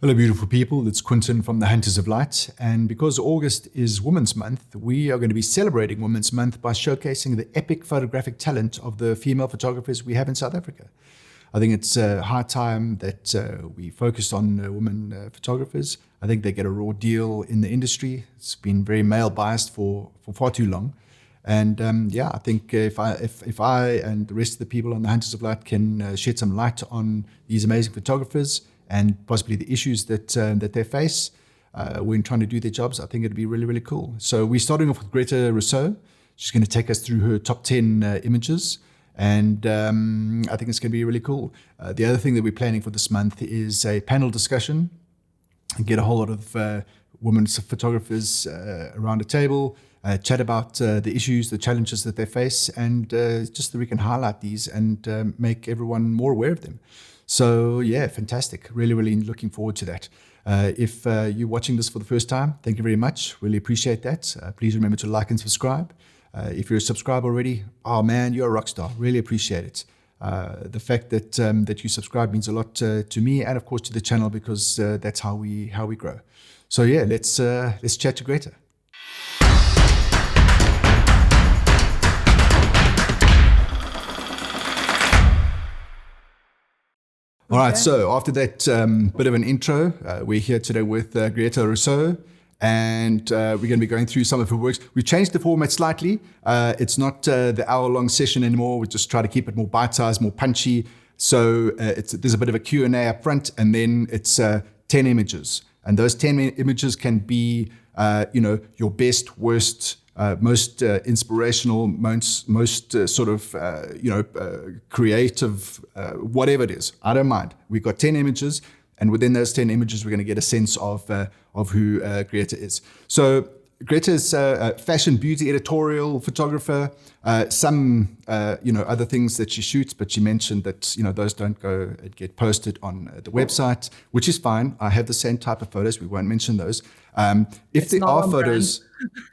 Hello, beautiful people. It's Quentin from the Hunters of Light. And because August is Women's Month, we are going to be celebrating Women's Month by showcasing the epic photographic talent of the female photographers we have in South Africa. I think it's high time that we focus on women photographers. I think they get a raw deal in the industry. It's been very male biased for far too long. And I think if I and the rest of the people on the Hunters of Light can shed some light on these amazing photographers and possibly the issues that they face when trying to do their jobs, I think it'd be really, really cool. So we're starting off with Grethe Rosseaux. She's going to take us through her top 10 images. And I think it's going to be really cool. The other thing that we're planning for this month is a panel discussion and get a whole lot of women photographers around a table, chat about the issues, the challenges that they face, and just that we can highlight these and make everyone more aware of them. So yeah, fantastic. Really, really looking forward to that. If you're watching this for the first time, thank you very much. Really appreciate that. Please remember to like and subscribe. If you're a subscriber already, oh man, you're a rock star. Really appreciate it. The fact that you subscribe means a lot to me and of course to the channel because that's how we grow. So yeah, let's chat to Greta. All right, so after that bit of an intro, we're here today with Grethe Rosseaux, and we're going to be going through some of her works. We've changed the format slightly. It's not the hour-long session anymore. We just try to keep it more bite-sized, more punchy. So there's a bit of a Q&A up front, and then it's 10 images. And those 10 images can be, your best, worst, most inspirational, most creative, whatever it is. I don't mind. We've got 10 images, and within those 10 images, we're going to get a sense of who Greta is. So Greta is a fashion, beauty, editorial photographer. Some other things that she shoots, but she mentioned that those don't go and get posted on the website, which is fine. I have the same type of photos. We won't mention those. If there are photos,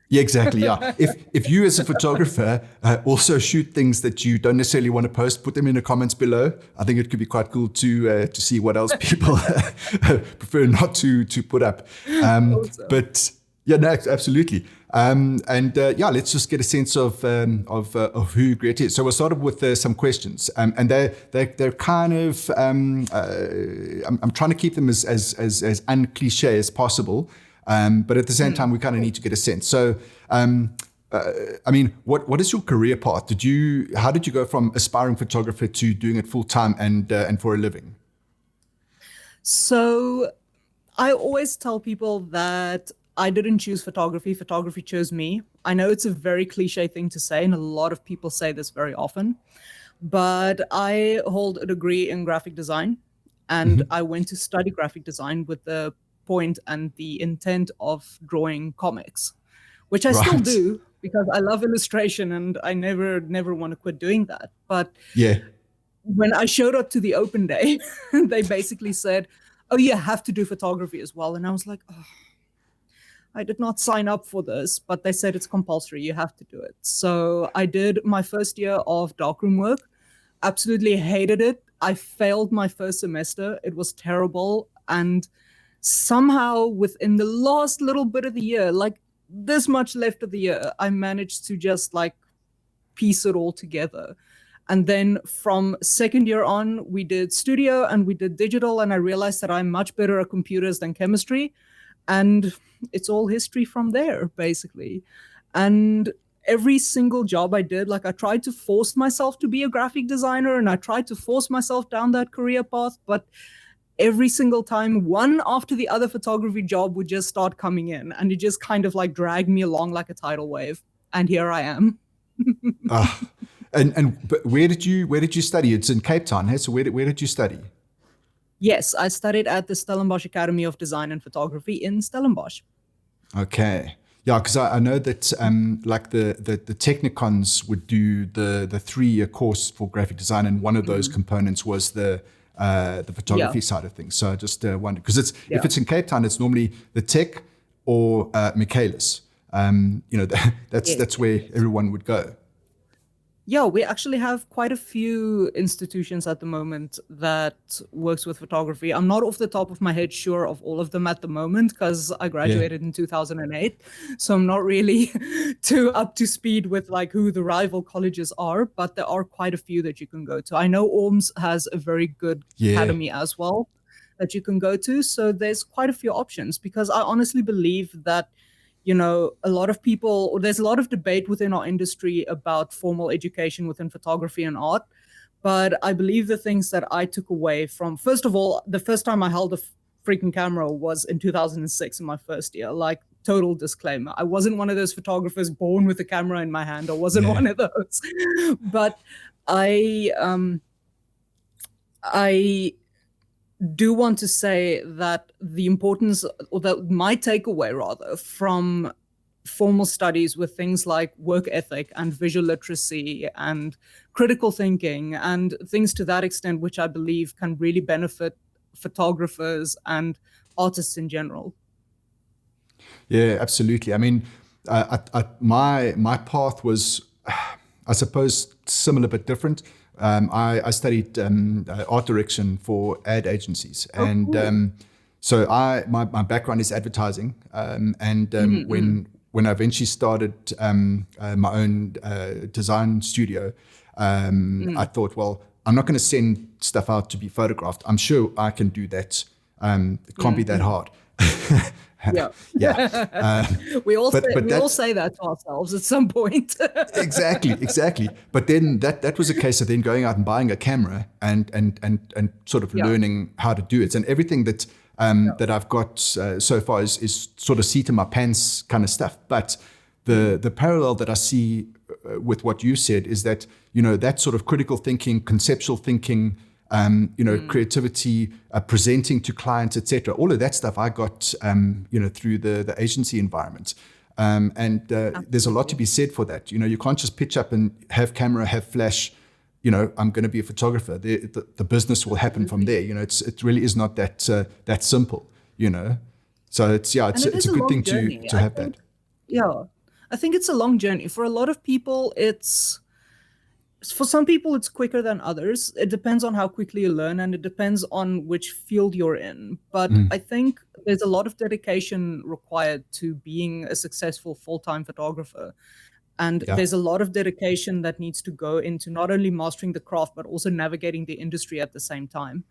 yeah, exactly, yeah. If you as a photographer also shoot things that you don't necessarily want to post, put them in the comments below. I think it could be quite cool to see what else people prefer not to put up. But yeah, no, absolutely. Let's just get a sense of who Greta is. So we'll start with some questions, and they're kind of I'm trying to keep them as uncliche as possible, but at the same time we kind of need to get a sense. So what is your career path? How did you go from aspiring photographer to doing it full time and for a living? So I always tell people that I didn't choose photography. Photography chose me. I know it's a very cliche thing to say, and a lot of people say this very often, but I hold a degree in graphic design, and I went to study graphic design with the point and the intent of drawing comics, which I still do because I love illustration and I never want to quit doing that. But yeah, when I showed up to the open day, they basically said, "Oh, you have to do photography as well." And I was like, oh, I did not sign up for this, but they said it's compulsory. You have to do it. So I did my first year of darkroom work. Absolutely hated it. I failed my first semester. It was terrible. And somehow within the last little bit of the year, like this much left of the year, I managed to just like piece it all together. And then from second year on, we did studio and we did digital. And I realized that I'm much better at computers than chemistry. And it's all history from there, basically. And every single job I did, like I tried to force myself to be a graphic designer and I tried to force myself down that career path. But every single time, one after the other photography job would just start coming in and it just kind of like dragged me along like a tidal wave. And here I am. But where did you study? It's in Cape Town, hey? So where did you study? Yes, I studied at the Stellenbosch Academy of Design and Photography in Stellenbosch. Okay. Yeah, because I know that like the Technicons would do the 3-year course for graphic design, and one of those components was the photography side of things. So I just wondered, because if it's in Cape Town, it's normally the Tech or Michaelis. That's where everyone would go. Yeah, we actually have quite a few institutions at the moment that works with photography. I'm not off the top of my head sure of all of them at the moment because I Yeah. graduated in 2008. So I'm not really too up to speed with like who the rival colleges are, but there are quite a few that you can go to. I know ORMS has a very good Yeah. academy as well that you can go to. So there's quite a few options because I honestly believe that a lot of people, or there's a lot of debate within our industry about formal education within photography and art. But I believe the things that I took away from, first of all, the first time I held a freaking camera was in 2006 in my first year. Like, total disclaimer. I wasn't one of those photographers born with a camera in my hand. I wasn't Yeah. one of those. But I do want to say that the importance, or that my takeaway rather, from formal studies with things like work ethic and visual literacy and critical thinking and things to that extent, which I believe can really benefit photographers and artists in general. Yeah, absolutely. I mean, my path was, I suppose, similar but different. I studied art direction for ad agencies, and Cool. so my background is advertising. And when I eventually started my own design studio, I thought, well, I'm not going to send stuff out to be photographed. I'm sure I can do that. It can't be that hard. Yeah. Yeah. We all But say that to ourselves at some point. exactly. But then that was a case of then going out and buying a camera and sort of learning how to do it. And everything that that I've got so far is sort of seat in my pants kind of stuff. But the parallel that I see with what you said is that, that sort of critical thinking, conceptual thinking, creativity, presenting to clients, etc. All of that stuff I got, through the agency environment. And there's a lot to be said for that. You can't just pitch up and have camera, have flash. I'm going to be a photographer. The business will happen from there. It really is not that simple. So it's a good thing to have that. Yeah, I think it's a long journey. For a lot of people, for some people it's quicker than others. It depends on how quickly you learn, and it depends on which field you're in. But I think there's a lot of dedication required to being a successful full-time photographer. And there's a lot of dedication that needs to go into not only mastering the craft, but also navigating the industry at the same time.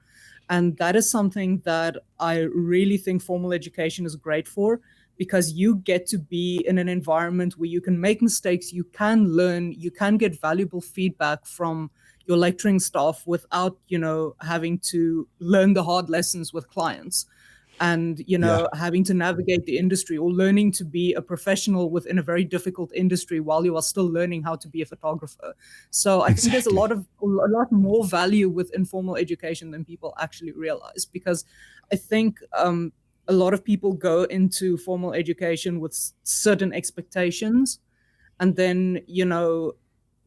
And that is something that I really think formal education is great for, because you get to be in an environment where you can make mistakes, you can learn, you can get valuable feedback from your lecturing staff without, having to learn the hard lessons with clients and, having to navigate the industry or learning to be a professional within a very difficult industry while you are still learning how to be a photographer. So I think there's a lot more value with informal education than people actually realize, because I think a lot of people go into formal education with certain expectations, and then,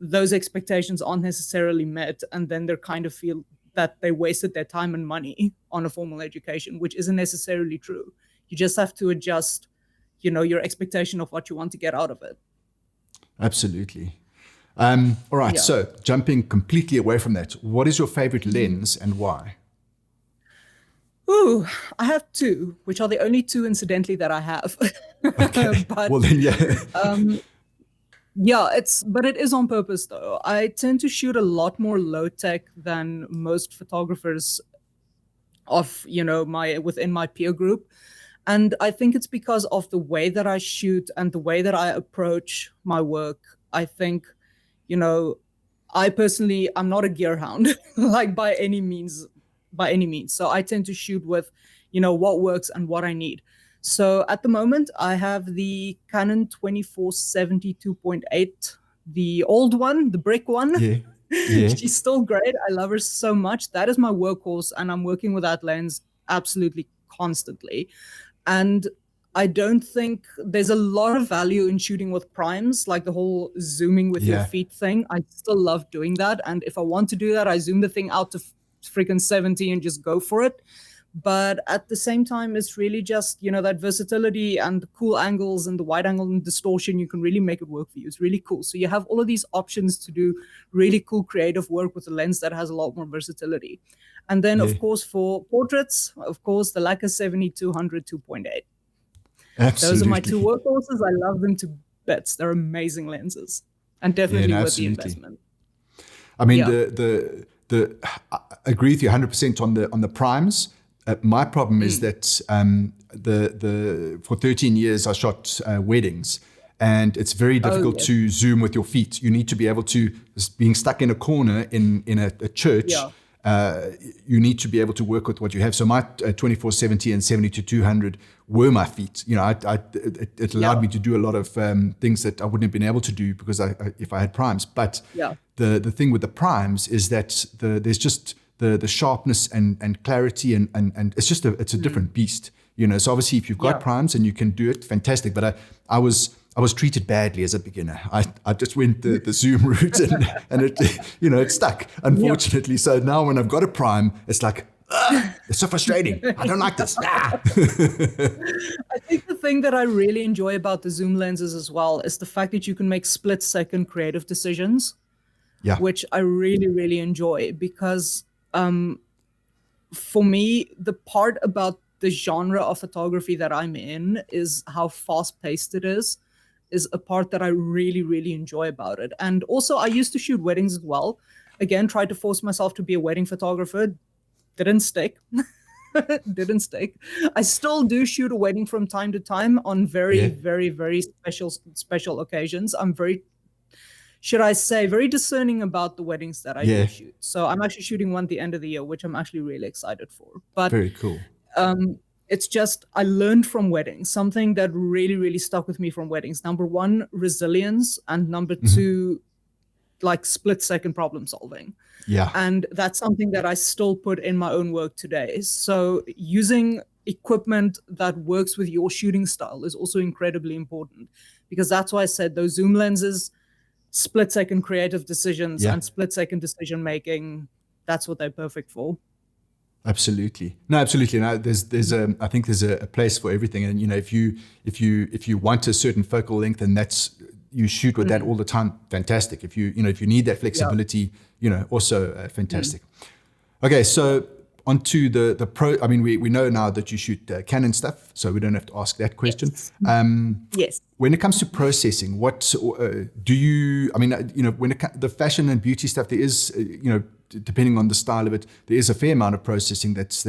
those expectations aren't necessarily met, and then they kind of feel that they wasted their time and money on a formal education, which isn't necessarily true. You just have to adjust, your expectation of what you want to get out of it. Absolutely. All right. Yeah. So jumping completely away from that, what is your favorite lens and why? Ooh, I have two, which are the only two, incidentally, that I have. Okay. But, well, then, yeah. but it is on purpose though. I tend to shoot a lot more low tech than most photographers of, within my peer group. And I think it's because of the way that I shoot and the way that I approach my work. I think, I personally, I'm not a gear hound, like by any means. So I tend to shoot with, what works and what I need. So at the moment, I have the Canon 24-70 2.8, the old one, the brick one. Yeah. She's still great. I love her so much. That is my workhorse, and I'm working with that lens absolutely constantly. And I don't think there's a lot of value in shooting with primes, like the whole zooming with your feet thing. I still love doing that. And if I want to do that, I zoom the thing out to freaking 70 and just go for it. But at the same time, it's really just, that versatility and the cool angles and the wide angle and distortion, you can really make it work for you. It's really cool. So you have all of these options to do really cool creative work with a lens that has a lot more versatility. And then, of course, for portraits, of course, the Leica 70-200 2.8. Absolutely. Those are my two workhorses. I love them to bits. They're amazing lenses, and definitely worth the investment. I mean, I agree with you 100% on the primes. My problem is that for 13 years I shot weddings, and it's very difficult to zoom with your feet. You need to be able to, being stuck in a corner in a church. You need to be able to work with what you have. So my 24-70 and 70-200 were my feet. It allowed me to do a lot of things that I wouldn't have been able to do because if I had primes. But the thing with the primes is that there's just the sharpness and clarity and it's just it's a different beast. So obviously if you've got primes and you can do it, fantastic. But I was treated badly as a beginner. I just went the zoom route and it it stuck, unfortunately. So now when I've got a prime, it's like, it's so frustrating. I don't like this. I think the thing that I really enjoy about the zoom lenses as well is the fact that you can make split-second creative decisions, which I really, really enjoy because for me, the part about the genre of photography that I'm in is how fast-paced it is a part that I really, really enjoy about it. And also, I used to shoot weddings as well. Again, tried to force myself to be a wedding photographer. Didn't stick. Didn't stick. I still do shoot a wedding from time to time on very, very, very special occasions. I'm very, should I say, very discerning about the weddings that I do shoot. So I'm actually shooting one at the end of the year, which I'm actually really excited for. But very cool. It's just, I learned from weddings, something that really, really stuck with me from weddings. Number one, resilience. And number two, like split-second problem solving. Yeah. And that's something that I still put in my own work today. So using equipment that works with your shooting style is also incredibly important, because that's why I said those zoom lenses, split-second creative decisions and split-second decision-making, that's what they're perfect for. Absolutely. No, absolutely. No, I think there's a place for everything. And, if you want a certain focal length and you shoot with that all the time, fantastic. If you need that flexibility, also fantastic. Okay. So onto the pro, I mean, we know now that you shoot Canon stuff, so we don't have to ask that question. Yes. When it comes to processing, what do you, I mean, when the fashion and beauty stuff, there is, depending on the style of it, there is a fair amount of processing that's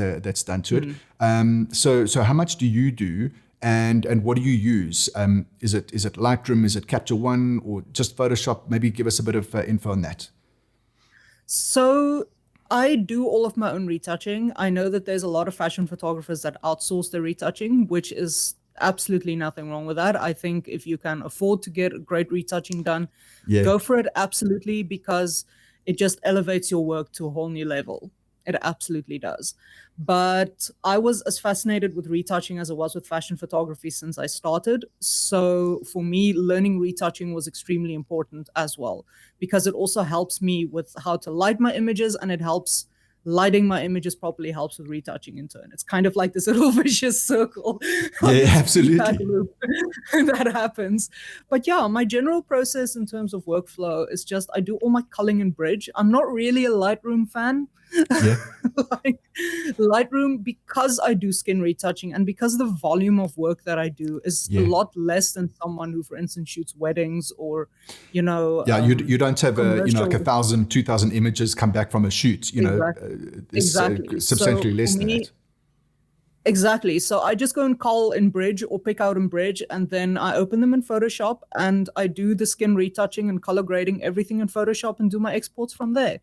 done to it. So how much do you do, and what do you use? Is it Lightroom? Is it Capture One, or just Photoshop? Maybe give us a bit of info on that. So I do all of my own retouching. I know that there's a lot of fashion photographers that outsource their retouching, which is absolutely nothing wrong with that. I think if you can afford to get great retouching done, go for it, absolutely, because it just elevates your work to a whole new level. It absolutely does. But I was as fascinated with retouching as I was with fashion photography since I started. So for me, learning retouching was extremely important as well, because it also helps me with how to light my images, and it helps lighting my images properly helps with retouching in turn. It's kind of like this little vicious circle. Yeah, absolutely. That happens. But yeah, my general process in terms of workflow is just I do all my culling in Bridge. I'm not really a Lightroom fan. Yeah. Like Lightroom, because I do skin retouching and because the volume of work that I do is a lot less than someone who, for instance, shoots weddings or, you don't have like 1,000, 2,000 images come back from a shoot. Exactly. Substantially less than that. Exactly. So I just go and cull in Bridge or pick out in Bridge, and then I open them in Photoshop and I do the skin retouching and color grading, everything in Photoshop, and do my exports from there.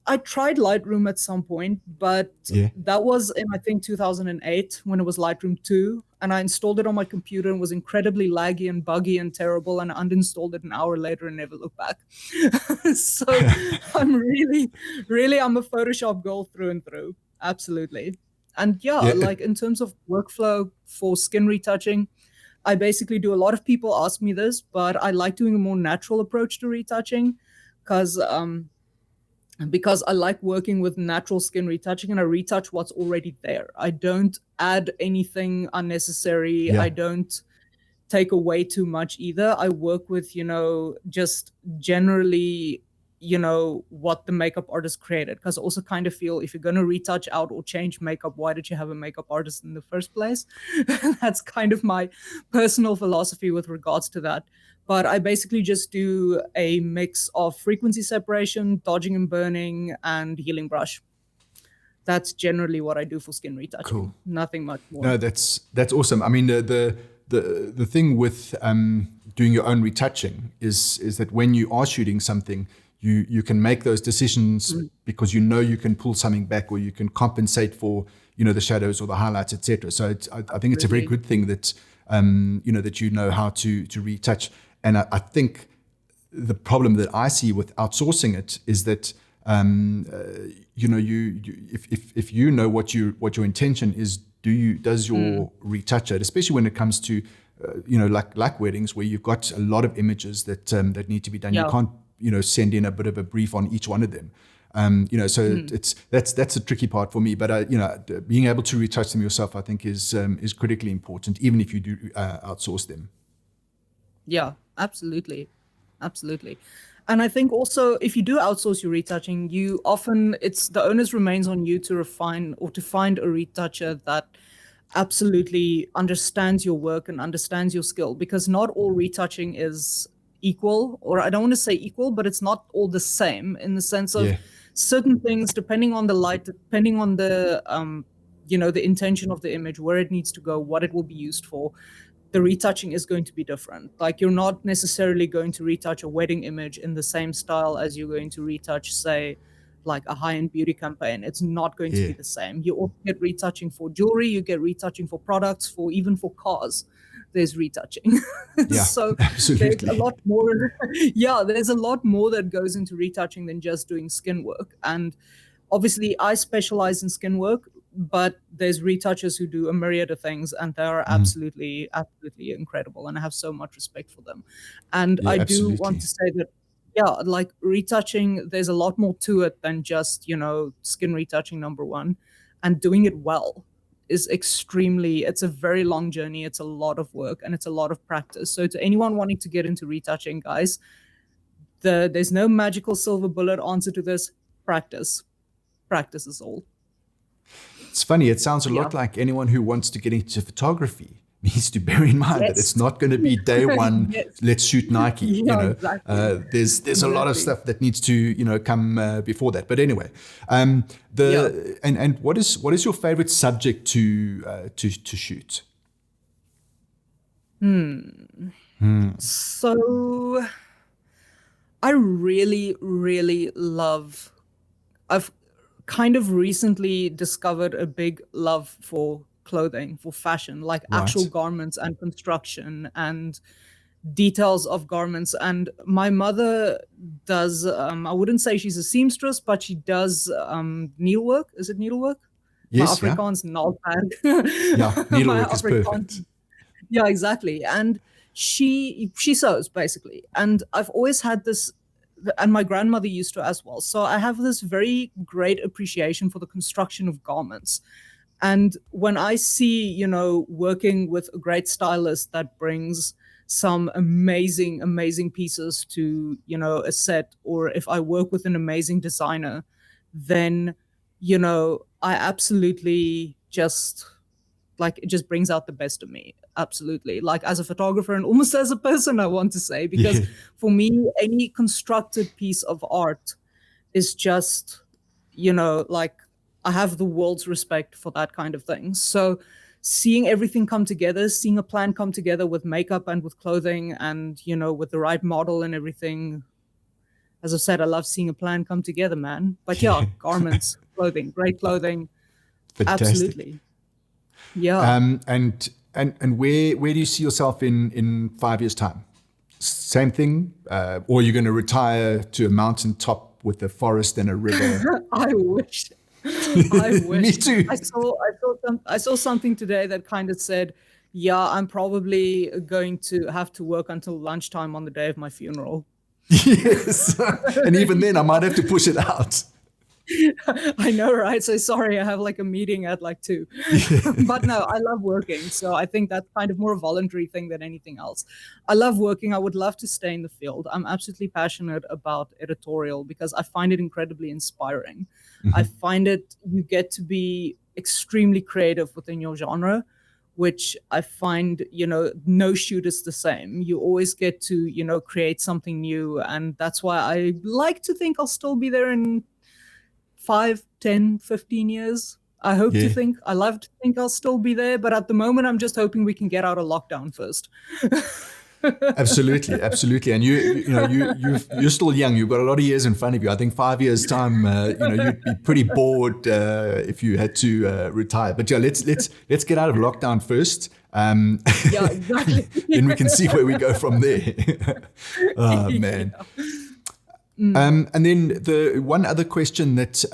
I tried Lightroom at some point, but that was in, I think, 2008 when it was Lightroom 2, and I installed it on my computer and was incredibly laggy and buggy and terrible, and I uninstalled it an hour later and never looked back. So I'm I'm a Photoshop girl through and through. Absolutely. And like in terms of workflow for skin retouching, I basically do, a lot of people ask me this, but I like doing a more natural approach to retouching because because I like working with natural skin retouching, and I retouch what's already there. I don't add anything unnecessary. Yeah. I don't take away too much either. I work with, just generally, what the makeup artist created. Because I also kind of feel if you're going to retouch out or change makeup, why did you have a makeup artist in the first place? That's kind of my personal philosophy with regards to that. But I basically just do a mix of frequency separation, dodging and burning, and healing brush. That's generally what I do for skin retouching. Cool. Nothing much more. No, that's awesome. I mean, the thing with doing your own retouching is that when you are shooting something, you can make those decisions because you can pull something back, or you can compensate for the shadows or the highlights, etc. So I think it's a very good thing that that you know how to retouch. And I think the problem that I see with outsourcing it is that if you know what your intention is, does your retoucher, especially when it comes to like weddings where you've got a lot of images that need to be done. You can't send in a bit of a brief on each one of them. That's a tricky part for me. But being able to retouch them yourself, I think, is critically important, even if you do outsource them. Yeah, absolutely. And I think also if you do outsource your retouching, the onus remains on you to refine or to find a retoucher that absolutely understands your work and understands your skill, because not all retouching is equal, or I don't want to say equal, but it's not all the same in the sense of certain things, depending on the light, depending on the the intention of the image, where it needs to go, what it will be used for, the retouching is going to be different. Like, you're not necessarily going to retouch a wedding image in the same style as you're going to retouch, say, like a high-end beauty campaign. It's not going to be the same. You also get retouching for jewelry, you get retouching for products, even for cars. There's retouching. Yeah, so absolutely. there's a lot more. There's a lot more that goes into retouching than just doing skin work. And obviously, I specialize in skin work, but there's retouchers who do a myriad of things, and they are absolutely incredible, and I have so much respect for them. And I do want to say that, like retouching, there's a lot more to it than just skin retouching, number one, and doing it well is it's a very long journey. It's a lot of work, and it's a lot of practice. So to anyone wanting to get into retouching, guys, there's no magical silver bullet answer to this. Practice is all. It's funny. It sounds a lot like anyone who wants to get into photography needs to bear in mind that it's not going to be day one. Let's shoot Nike. Exactly. There's a lot of stuff that needs to come before that. But anyway, and what is your favorite subject to shoot? So I really, really love. I've kind of recently discovered a big love for clothing, for fashion, like actual garments and construction and details of garments. And my mother does, I wouldn't say she's a seamstress, but she does needlework. Is it needlework? Yes, my Afrikaans naaldwerk. Yeah, needlework is perfect. Yeah, exactly. And she sews, basically. And I've always had this, and my grandmother used to as well. So I have this very great appreciation for the construction of garments. And when I see, working with a great stylist that brings some amazing, amazing pieces to, a set, or if I work with an amazing designer, then, I absolutely just, like, it just brings out the best of me. Absolutely. Like, as a photographer and almost as a person, I want to say, because for me, any constructed piece of art is just, like, I have the world's respect for that kind of thing. So seeing everything come together, seeing a plan come together with makeup and with clothing and, with the right model and everything. As I said, I love seeing a plan come together, man. But garments, clothing, great clothing. Fantastic. Absolutely. Yeah. And where do you see yourself in 5 years' time? Same thing, or are you going to retire to a mountaintop with a forest and a river? I wish. I wish. Me too. I saw something today that kind of said, "Yeah, I'm probably going to have to work until lunchtime on the day of my funeral." Yes. And even then, I might have to push it out. I know, right? So sorry, I have like a meeting at like 2. But no, I love working. So I think that's kind of more a voluntary thing than anything else. I love working. I would love to stay in the field. I'm absolutely passionate about editorial because I find it incredibly inspiring. I find it, you get to be extremely creative within your genre, which I find, no shoot is the same. You always get to, create something new. And that's why I like to think I'll still be there in 5, 10, 15 years. I hope to think, I love to think I'll still be there, but at the moment, I'm just hoping we can get out of lockdown first. Absolutely, absolutely. And you're still young. You've got a lot of years in front of you. I think 5 years time, you'd be pretty bored if you had to retire. But yeah, let's get out of lockdown first. Yeah, exactly. Then we can see where we go from there. Oh man. And then the one other question that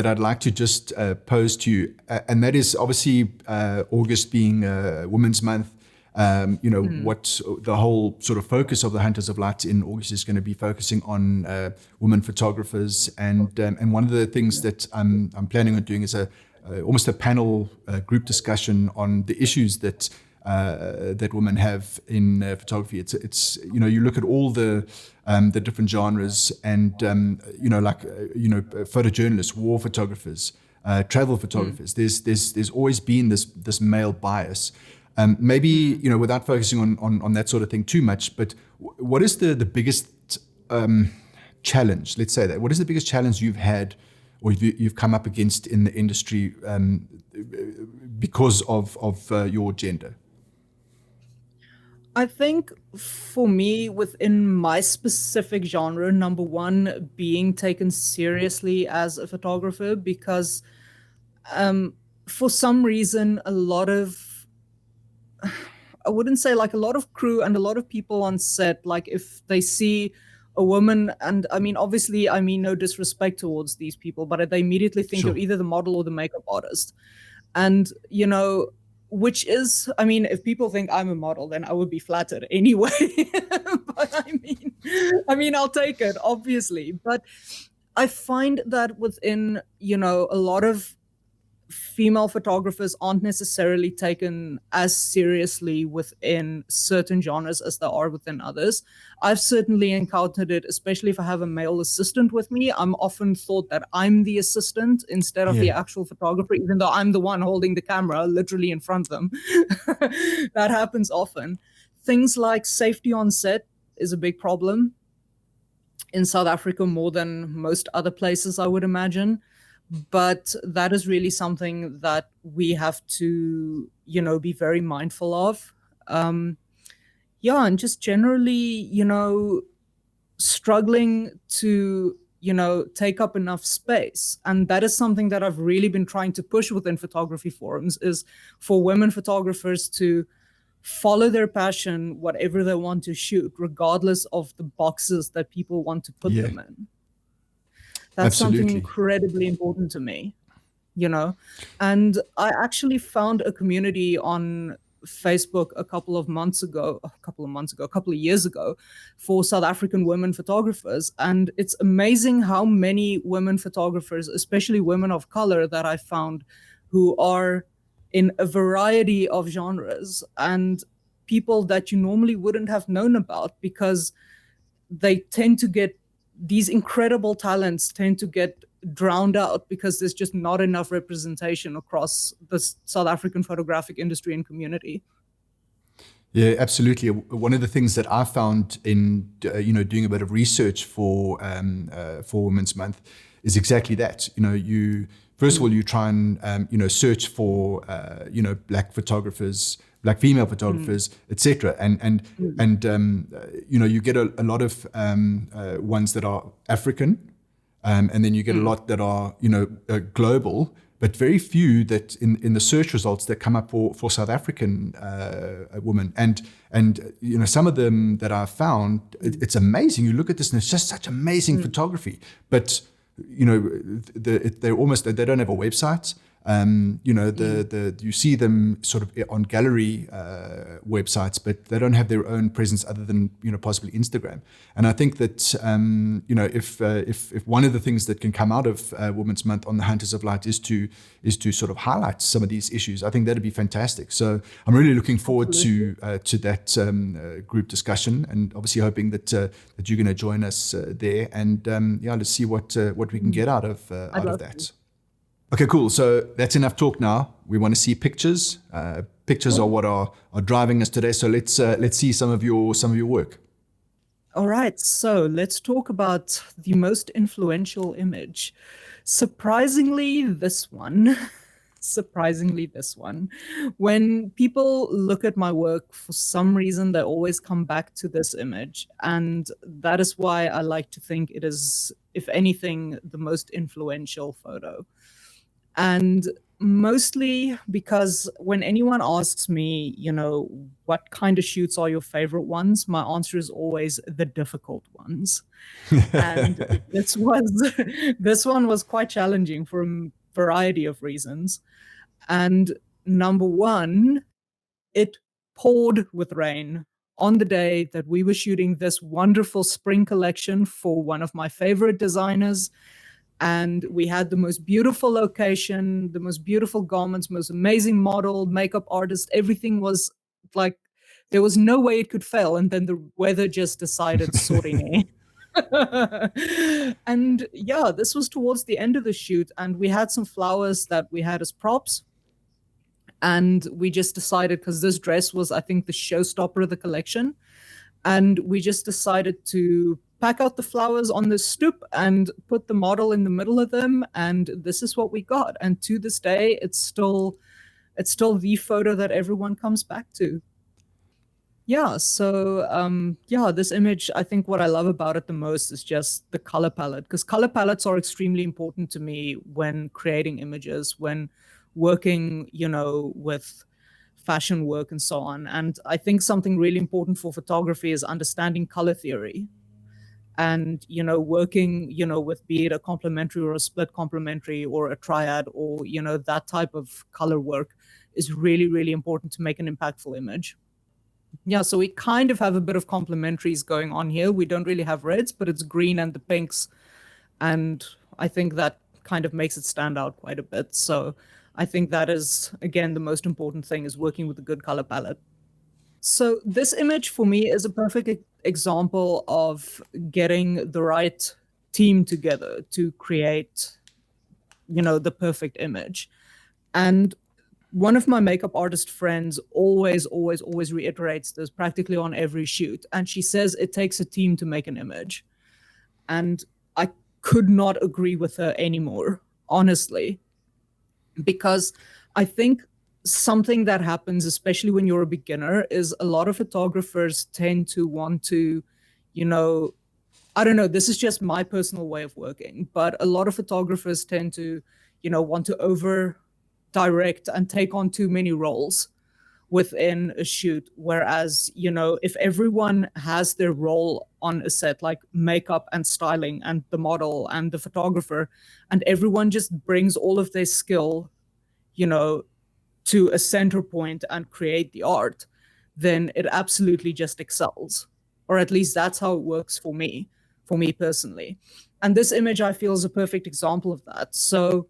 I'd like to just pose to you, and that is obviously August being Women's Month. What the whole sort of focus of the Hunters of Light in August is going to be focusing on women photographers, and one of the things that I'm planning on doing is almost a panel group discussion on the issues that women have in photography. It's you look at all the different genres, and photojournalists, war photographers, travel photographers. There's always been this male bias. Maybe without focusing on that sort of thing too much, but what is the biggest challenge? Let's say that. What is the biggest challenge you've had, or you've come up against in the industry because of your gender? I think for me, within my specific genre, number one, being taken seriously as a photographer, because for some reason, I wouldn't say like a lot of crew and a lot of people on set, like if they see a woman, and I mean, obviously, I mean no disrespect towards these people, but they immediately think Sure. you're either the model or the makeup artist. And, which is, I mean, if people think I'm a model, then I would be flattered anyway. But I mean, I'll take it, obviously. But I find that within, a lot of female photographers aren't necessarily taken as seriously within certain genres as they are within others. I've certainly encountered it, especially if I have a male assistant with me. I'm often thought that I'm the assistant instead of the actual photographer, even though I'm the one holding the camera literally in front of them. That happens often. Things like safety on set is a big problem in South Africa, more than most other places, I would imagine. But that is really something that we have to, be very mindful of. And just generally, struggling to, take up enough space. And that is something that I've really been trying to push within photography forums, is for women photographers to follow their passion, whatever they want to shoot, regardless of the boxes that people want to put them in. That's something incredibly important to me, And I actually found a community on Facebook a couple of years ago, for South African women photographers. And it's amazing how many women photographers, especially women of color, that I found who are in a variety of genres, and people that you normally wouldn't have known about, because they tend to get, these incredible talents tend to get drowned out because there's just not enough representation across the South African photographic industry and community. Yeah, absolutely. One of the things that I found in doing a bit of research for Women's Month is exactly that. You first of all, you try and search for black photographers, black female photographers, etc. And you get a lot of ones that are African, and then you get a lot that are global, but very few that in the search results that come up for South African women. And some of them that I've found, it's amazing. You look at this and it's just such amazing photography, but they don't have a website. You see them sort of on gallery websites, but they don't have their own presence other than possibly Instagram. And I think that if one of the things that can come out of Women's Month on the Hunters of Light is to sort of highlight some of these issues, I think that'd be fantastic. So I'm really looking forward to that group discussion, and obviously hoping that you're going to join us there, and let's see what we can get out of that. Okay, cool. So that's enough talk now. We want to see pictures. Pictures are what are driving us today. So let's see some of your work. All right. So let's talk about the most influential image. Surprisingly, this one. When people look at my work, for some reason, they always come back to this image. And that is why I like to think it is, if anything, the most influential photo. And mostly because when anyone asks me, what kind of shoots are your favorite ones, my answer is always the difficult ones. And this one was quite challenging for a variety of reasons. And number one, it poured with rain on the day that we were shooting this wonderful spring collection for one of my favorite designers. And we had the most beautiful location, the most beautiful garments, most amazing model, makeup artist. Everything was like, there was no way it could fail. And then the weather just decided sorting. And yeah, this was towards the end of the shoot. And we had some flowers that we had as props. And we just decided, because this dress was, I think, the showstopper of the collection. And we just decided to pack out the flowers on the stoop and put the model in the middle of them. And this is what we got. And to this day, it's still the photo that everyone comes back to. Yeah. So, this image, I think what I love about it the most is just the color palette, because color palettes are extremely important to me when creating images, when working, with fashion work and so on. And I think something really important for photography is understanding color theory. And working with, be it a complementary or a split complementary or a triad, or that type of color work is really, really important to make an impactful image. Yeah, so we kind of have a bit of complementaries going on here. We don't really have reds, but it's green and the pinks, and I think that kind of makes it stand out quite a bit. So I think that is, again, the most important thing, is working with a good color palette. So this image for me is a perfect example of getting the right team together to create, the perfect image. And one of my makeup artist friends always reiterates this practically on every shoot. And she says it takes a team to make an image. And I could not agree with her anymore, honestly, because I think something that happens, especially when you're a beginner, is a lot of photographers tend to want to, I don't know, this is just my personal way of working, but a lot of photographers tend to, want to over direct and take on too many roles within a shoot. Whereas, if everyone has their role on a set, like makeup and styling and the model and the photographer, and everyone just brings all of their skill, to a center point and create the art, then it absolutely just excels. Or at least that's how it works for me personally. And this image, I feel, is a perfect example of that. So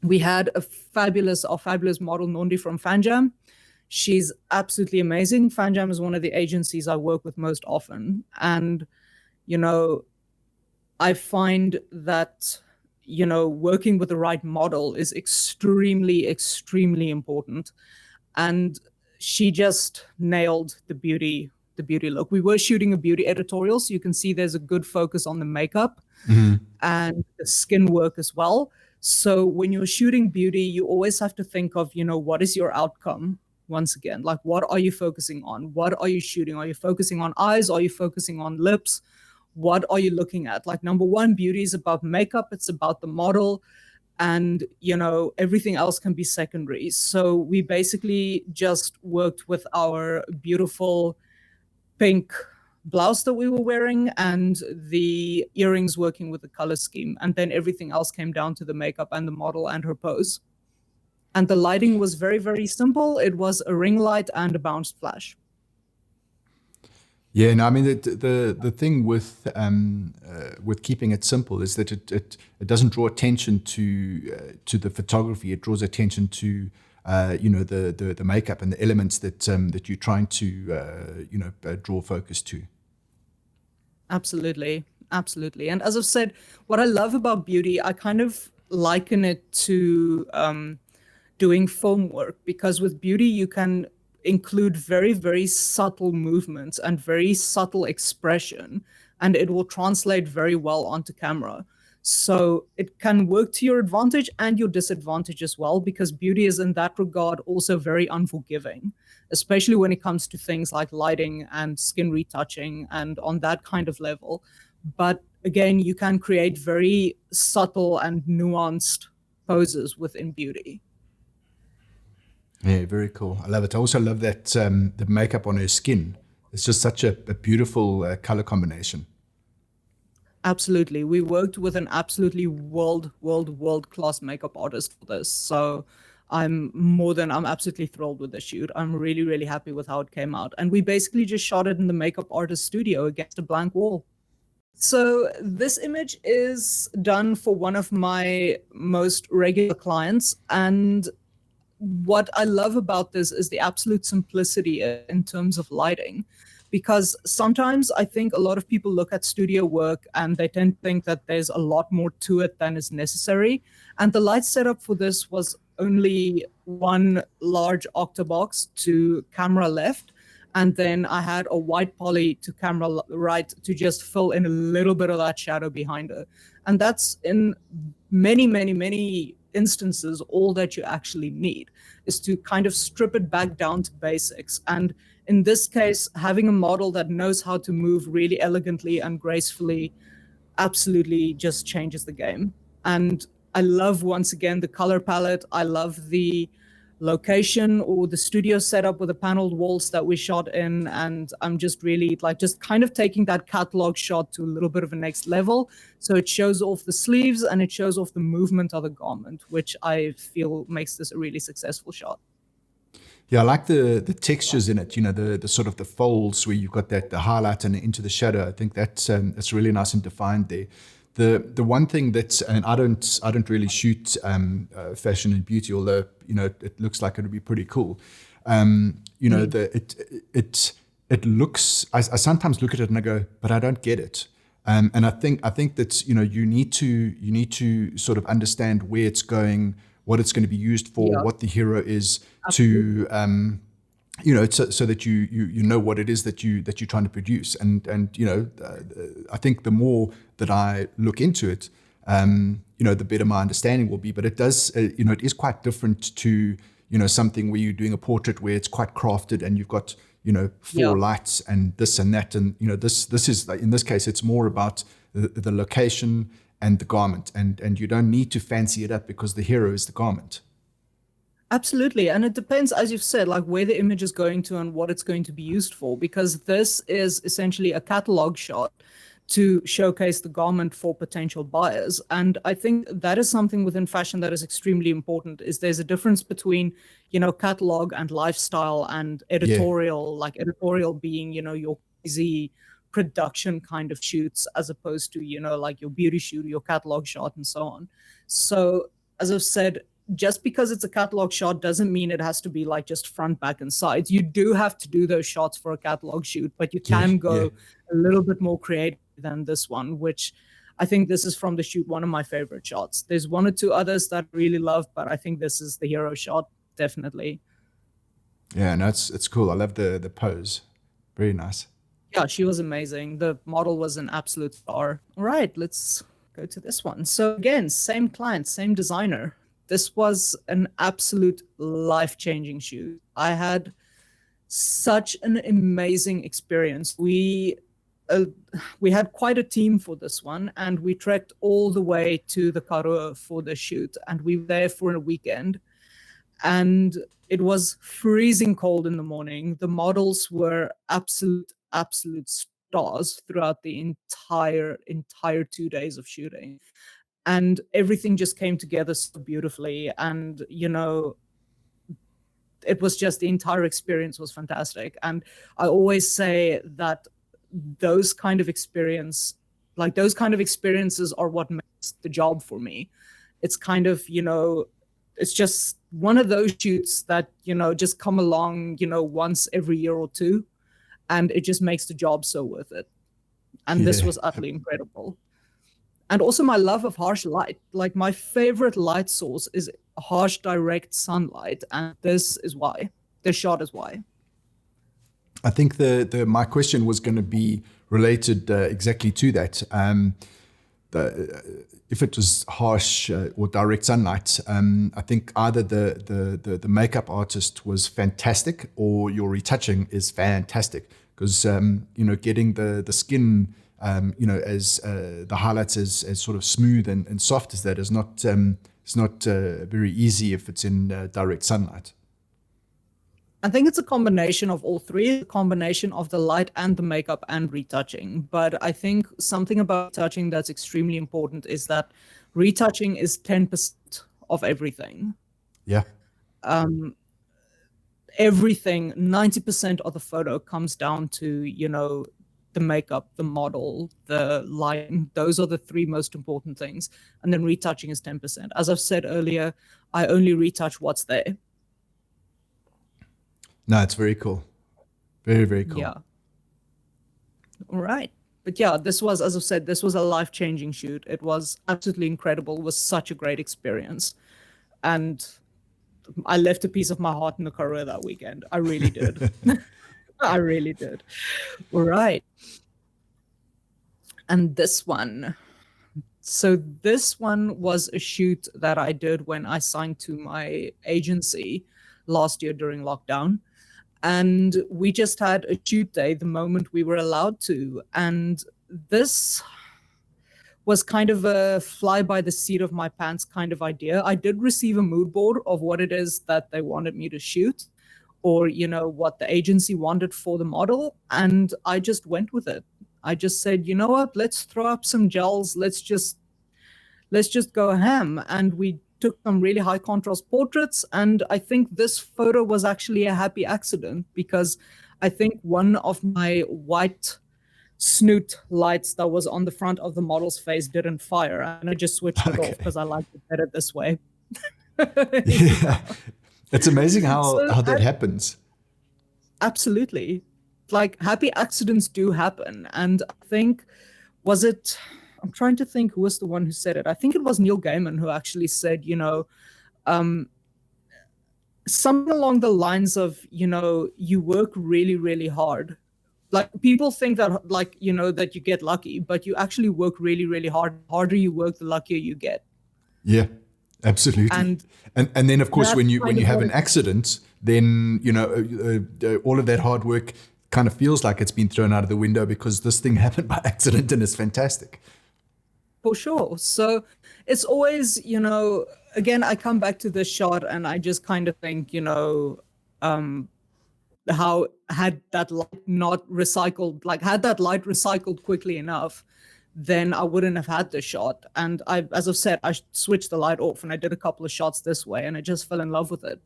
we had our fabulous model, Nondi from Fanjam. She's absolutely amazing. Fanjam is one of the agencies I work with most often. And, I find that working with the right model is extremely, extremely important. And she just nailed the beauty look. We were shooting a beauty editorial, so you can see there's a good focus on the makeup and the skin work as well. So when you're shooting beauty, you always have to think of, what is your outcome? Once again, like, what are you focusing on? What are you shooting? Are you focusing on eyes? Are you focusing on lips? What are you looking at? Like, number one, beauty is about makeup. It's about the model, and, everything else can be secondary. So we basically just worked with our beautiful pink blouse that we were wearing and the earrings working with the color scheme. And then everything else came down to the makeup and the model and her pose. And the lighting was very, very simple. It was a ring light and a bounced flash. Yeah, no, I mean the thing with keeping it simple is that it doesn't draw attention to the photography. It draws attention to the makeup and the elements that you're trying to draw focus to. Absolutely. Absolutely. And as I've said, what I love about beauty, I kind of liken it to doing film work, because with beauty, you can include very, very subtle movements and very subtle expression, and it will translate very well onto camera. So it can work to your advantage and your disadvantage as well, because beauty is in that regard also very unforgiving, especially when it comes to things like lighting and skin retouching and on that kind of level. But again, you can create very subtle and nuanced poses within beauty. Yeah, very cool. I love it. I also love that the makeup on her skin. It's just such a beautiful color combination. Absolutely. We worked with an absolutely world class makeup artist for this. So I'm absolutely thrilled with the shoot. I'm really, really happy with how it came out. And we basically just shot it in the makeup artist studio against a blank wall. So this image is done for one of my most regular clients. And what I love about this is the absolute simplicity in terms of lighting. Because sometimes I think a lot of people look at studio work and they tend to think that there's a lot more to it than is necessary. And the light setup for this was only one large octabox to camera left. And then I had a white poly to camera right to just fill in a little bit of that shadow behind her. And that's in many instances all that you actually need, is to kind of strip it back down to basics. And in this case, having a model that knows how to move really elegantly and gracefully absolutely just changes the game. And I love, once again, the color palette. I love the location or the studio setup with the paneled walls that we shot in. And I'm just really like just kind of taking that catalog shot to a little bit of a next level. So it shows off the sleeves and it shows off the movement of the garment, which I feel makes this a really successful shot. Yeah, I like the textures in it. You know, the sort of the folds where you've got that the highlight and into the shadow. I think that's really nice and defined there. The one thing that's, and I don't really shoot fashion and beauty, although it looks like it would be pretty cool. It looks. I sometimes look at it and I go, but I don't get it. And I think that you need to sort of understand where it's going, what it's going to be used for, Yeah, what the hero is, absolutely. to so that you know what it is that you're trying to produce. And I think the more that I look into it, the better my understanding will be. But it does, it is quite different to something where you're doing a portrait where it's quite crafted and you've got Yeah. four lights and this and that, and this is like, in this case it's more about the location and the garment, and you don't need to fancy it up because the hero is the garment. Absolutely. And it depends, as you've said, like where the image is going to and what it's going to be used for, because this is essentially a catalog shot to showcase the garment for potential buyers. And I think that is something within fashion that is extremely important, is there's a difference between, catalog and lifestyle and Yeah. editorial, like editorial being, your crazy production kind of shoots, as opposed to, like your beauty shoot, your catalog shot, and so on. So as I've said, just because it's a catalog shot doesn't mean it has to be like just front, back, and sides. You do have to do those shots for a catalog shoot, but you Yeah. can Yeah. go a little bit more creative than this one, which I think this is from the shoot one of my favorite shots. There's one or two others that I really love, but I think this is the hero shot, definitely. Yeah, no, it's cool. I love the pose. Very nice. Yeah, she was amazing. The model was an absolute star. All right, let's go to this one. So again, same client, same designer. This was an absolute life-changing shoot. I had such an amazing experience. Uh, we had quite a team for this one, and we trekked all the way to the Karoo for the shoot, and we were there for a weekend. And it was freezing cold in the morning. The models were absolute stars throughout the entire 2 days of shooting, and everything just came together so beautifully. And it was just, the entire experience was fantastic. And I always say that those kind of experiences are what makes the job for me. It's kind of, it's just one of those shoots that, just come along, once every year or two, and it just makes the job so worth it. And this was utterly incredible. And also my love of harsh light. Like, my favorite light source is harsh, direct sunlight. And this is why. This shot is why. I think my question was going to be related exactly to that. If it was harsh or direct sunlight, I think either the makeup artist was fantastic or your retouching is fantastic, because getting the skin as the highlights as sort of smooth and soft as that is not very easy if it's in direct sunlight. I think it's a combination of all three, a combination of the light and the makeup and retouching. But I think something about retouching that's extremely important is that retouching is 10% of everything. Yeah. Everything, 90% of the photo comes down to, the makeup, the model, the lighting. Those are the three most important things. And then retouching is 10%. As I've said earlier, I only retouch what's there. No, it's very cool. Very, very cool. Yeah. All right. But yeah, this was, as I've said, this was a life-changing shoot. It was absolutely incredible. It was such a great experience. And I left a piece of my heart in the Karoo that weekend. I really did. I really did. All right. And this one. So this one was a shoot that I did when I signed to my agency last year during lockdown. And we just had a shoot day the moment we were allowed to. And this was kind of a fly by the seat of my pants kind of idea. I did receive a mood board of what it is that they wanted me to shoot, or, what the agency wanted for the model. And I just went with it. I just said, you know what, let's throw up some gels. Let's just go ham. And we took some really high contrast portraits. And I think this photo was actually a happy accident, because I think one of my white snoot lights that was on the front of the model's face didn't fire. And I just switched it off because I liked it better this way. Yeah. It's amazing how that happens. Absolutely. Like, happy accidents do happen. And I think, I'm trying to think who was the one who said it. I think it was Neil Gaiman who actually said, something along the lines of, you work really, really hard. Like, people think that, that you get lucky, but you actually work really, really hard. The harder you work, the luckier you get. Yeah, absolutely. And then, of course, when you have an accident, then, all of that hard work kind of feels like it's been thrown out of the window, because this thing happened by accident and it's fantastic. For sure. So it's always, again, I come back to this shot and I just kind of think, how had that light not recycled, had that light recycled quickly enough, then I wouldn't have had the shot. And as I've said, I switched the light off and I did a couple of shots this way and I just fell in love with it.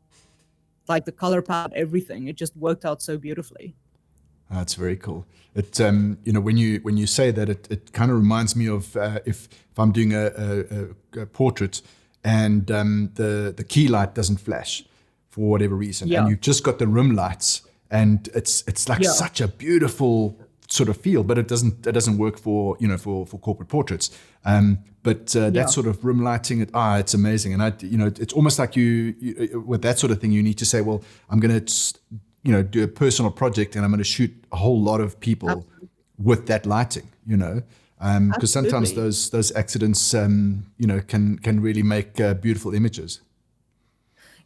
Like, the color palette, everything, it just worked out so beautifully. That's very cool. It when you say that, it kind of reminds me of if I'm doing a portrait and the key light doesn't flash for whatever reason, and you've just got the rim lights, and it's like such a beautiful sort of feel, but it doesn't work for for corporate portraits. But that sort of rim lighting, it's amazing. And it's almost like you with that sort of thing, you need to say, well, I'm going to do a personal project and I'm going to shoot a whole lot of people with that lighting, because sometimes those accidents, can really make beautiful images.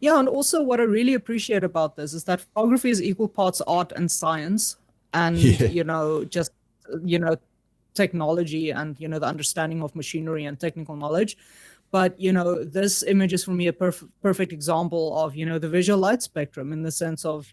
Yeah, and also what I really appreciate about this is that photography is equal parts art and science, and just technology and the understanding of machinery and technical knowledge. But this image is for me a perfect example of the visual light spectrum, in the sense of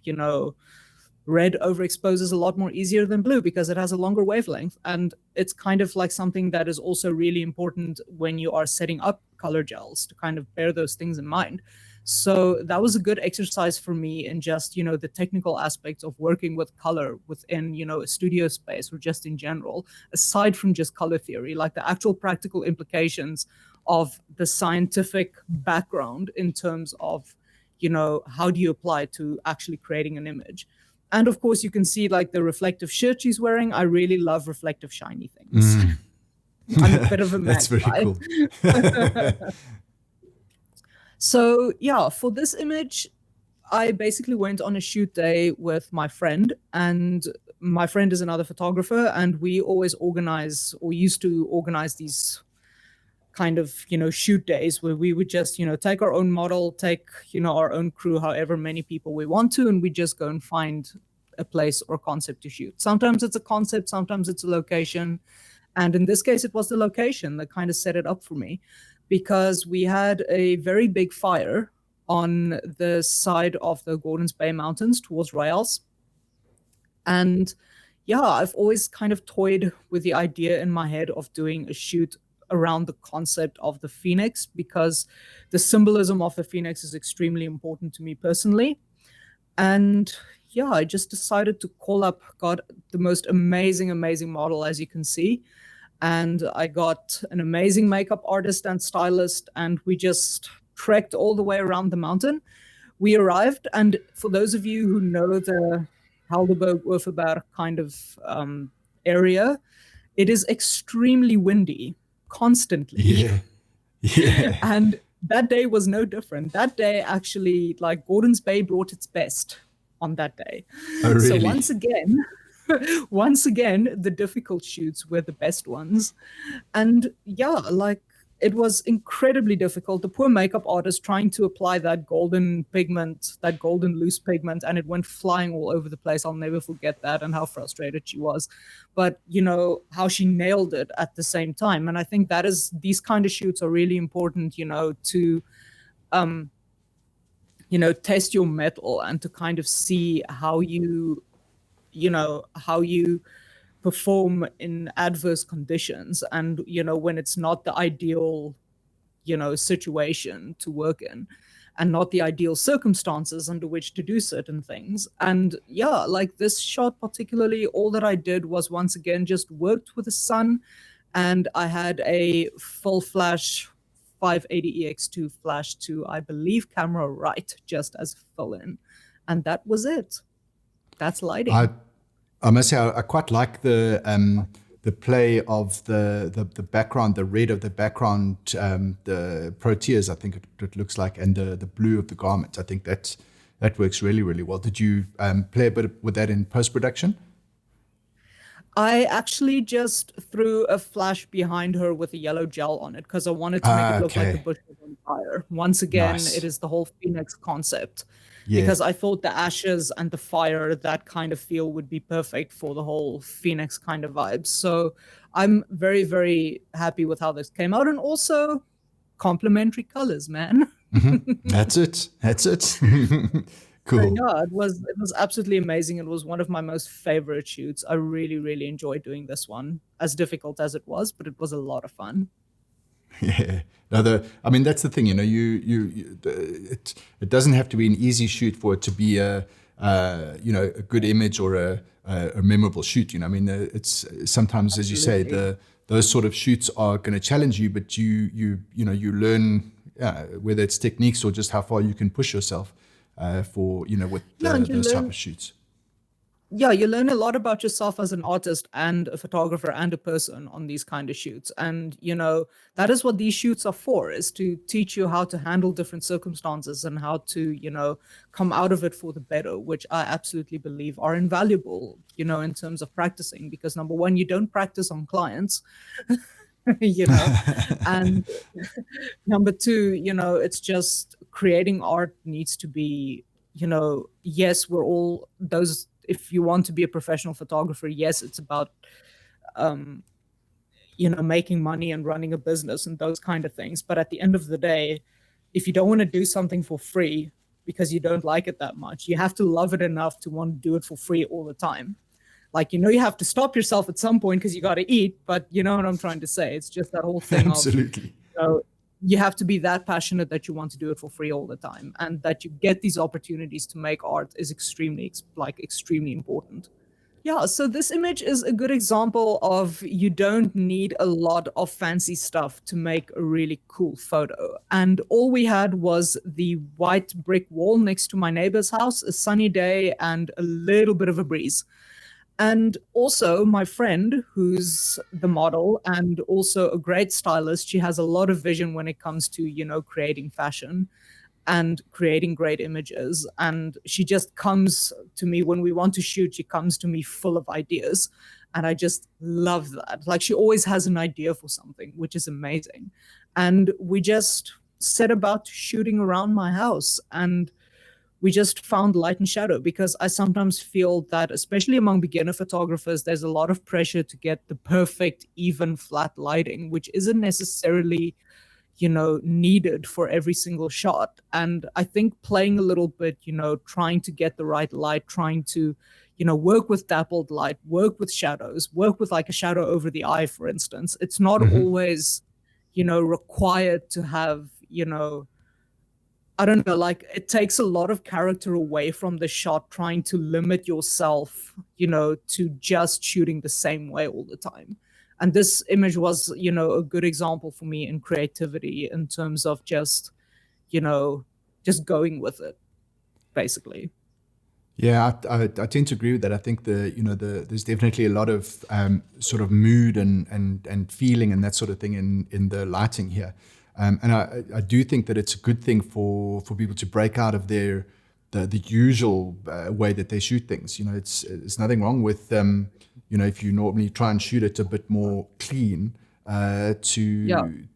red overexposes a lot more easier than blue because it has a longer wavelength, and it's kind of like something that is also really important when you are setting up color gels, to kind of bear those things in mind. So that was a good exercise for me in just, the technical aspects of working with color within, a studio space or just in general, aside from just color theory, like the actual practical implications of the scientific background in terms of, how do you apply to actually creating an image. And of course, you can see like the reflective shirt she's wearing. I really love reflective, shiny things. I'm a bit of a That's very cool. So yeah, for this image, I basically went on a shoot day with my friend, and my friend is another photographer, and we always organize, or used to organize, these kind of, shoot days where we would just, take our own model, take, our own crew, however many people we want to, and we just go and find a place or concept to shoot. Sometimes it's a concept, sometimes it's a location. And in this case, it was the location that kind of set it up for me, because we had a very big fire on the side of the Gordons Bay Mountains towards Royals. And yeah, I've always kind of toyed with the idea in my head of doing a shoot around the concept of the phoenix, because the symbolism of the phoenix is extremely important to me personally. And yeah, I just decided to call up, got the most amazing model, as you can see. And I got an amazing makeup artist and stylist, and we just trekked all the way around the mountain. We arrived, and for those of you who know the Helderberg-Overberg kind of area, it is extremely windy, constantly. Yeah. And that day was no different. That day, actually, like, Gordons Bay brought its best on that day. Oh, really? So once again, the difficult shoots were the best ones. And yeah, like, it was incredibly difficult. The poor makeup artist trying to apply that golden pigment, that golden loose pigment, and it went flying all over the place. I'll never forget that, and how frustrated she was. But, how she nailed it at the same time. And I think these kind of shoots are really important, to test your mettle and to kind of see how you perform in adverse conditions, and when it's not the ideal situation to work in, and not the ideal circumstances under which to do certain things. And yeah, like this shot particularly, all that I did was once again just worked with the sun, and I had a full flash 580EX2 flash to, I believe, camera right, just as fill-in, and that was it. That's lighting. I must say, I quite like the play of the background, the red of the background, the proteas, I think it looks like, and the blue of the garment. I think that works really, really well. Did you play a bit with that in post-production? I actually just threw a flash behind her with a yellow gel on it, because I wanted to make it look like the bush was on fire. Once again, Nice. It is the whole Phoenix concept. Yeah. Because I thought the ashes and the fire, that kind of feel would be perfect for the whole Phoenix kind of vibes. So I'm very, very happy with how this came out. And also complementary colors, man. That's it. Cool. Yeah, it was absolutely amazing. It was one of my most favorite shoots. I really, really enjoyed doing this one, as difficult as it was, but it was a lot of fun. Yeah. No, that's the thing. It doesn't have to be an easy shoot for it to be a good image or a memorable shoot. It's sometimes, as you say, those sort of shoots are going to challenge you, but you learn whether it's techniques or just how far you can push yourself with those type of shoots. Yeah, you learn a lot about yourself as an artist and a photographer and a person on these kind of shoots. And, that is what these shoots are for, is to teach you how to handle different circumstances and how to, come out of it for the better, which I absolutely believe are invaluable, in terms of practicing. Because number one, you don't practice on clients, and number two, it's just creating art needs to be, yes, we're all those. If you want to be a professional photographer, yes, it's about, making money and running a business and those kind of things. But at the end of the day, if you don't want to do something for free because you don't like it that much, you have to love it enough to want to do it for free all the time. Like, you have to stop yourself at some point because you got to eat, but you know what I'm trying to say. It's just that whole thing Absolutely. of, you have to be that passionate that you want to do it for free all the time, and that you get these opportunities to make art is extremely important. Yeah, so this image is a good example of you don't need a lot of fancy stuff to make a really cool photo. And all we had was the white brick wall next to my neighbor's house, a sunny day, and a little bit of a breeze. And also my friend, who's the model and also a great stylist, she has a lot of vision when it comes to, creating fashion and creating great images. And she just comes to me when we want to shoot, she comes to me full of ideas. And I just love that. Like, she always has an idea for something, which is amazing. And we just set about shooting around my house, and we just found light and shadow, because I sometimes feel that, especially among beginner photographers, there's a lot of pressure to get the perfect, even, flat lighting, which isn't necessarily needed for every single shot. And I think playing a little bit, trying to get the right light, trying to, work with dappled light, work with shadows, work with like a shadow over the eye, for instance. It's not always, required to have, I don't know, like, it takes a lot of character away from the shot, trying to limit yourself, to just shooting the same way all the time. And this image was, a good example for me in creativity, in terms of just, just going with it, basically. Yeah, I tend to agree with that. I think there's definitely a lot of sort of mood and feeling and that sort of thing in the lighting here. And I do think that it's a good thing for people to break out of the usual way that they shoot things. It's nothing wrong with if you normally try and shoot it a bit more clean, to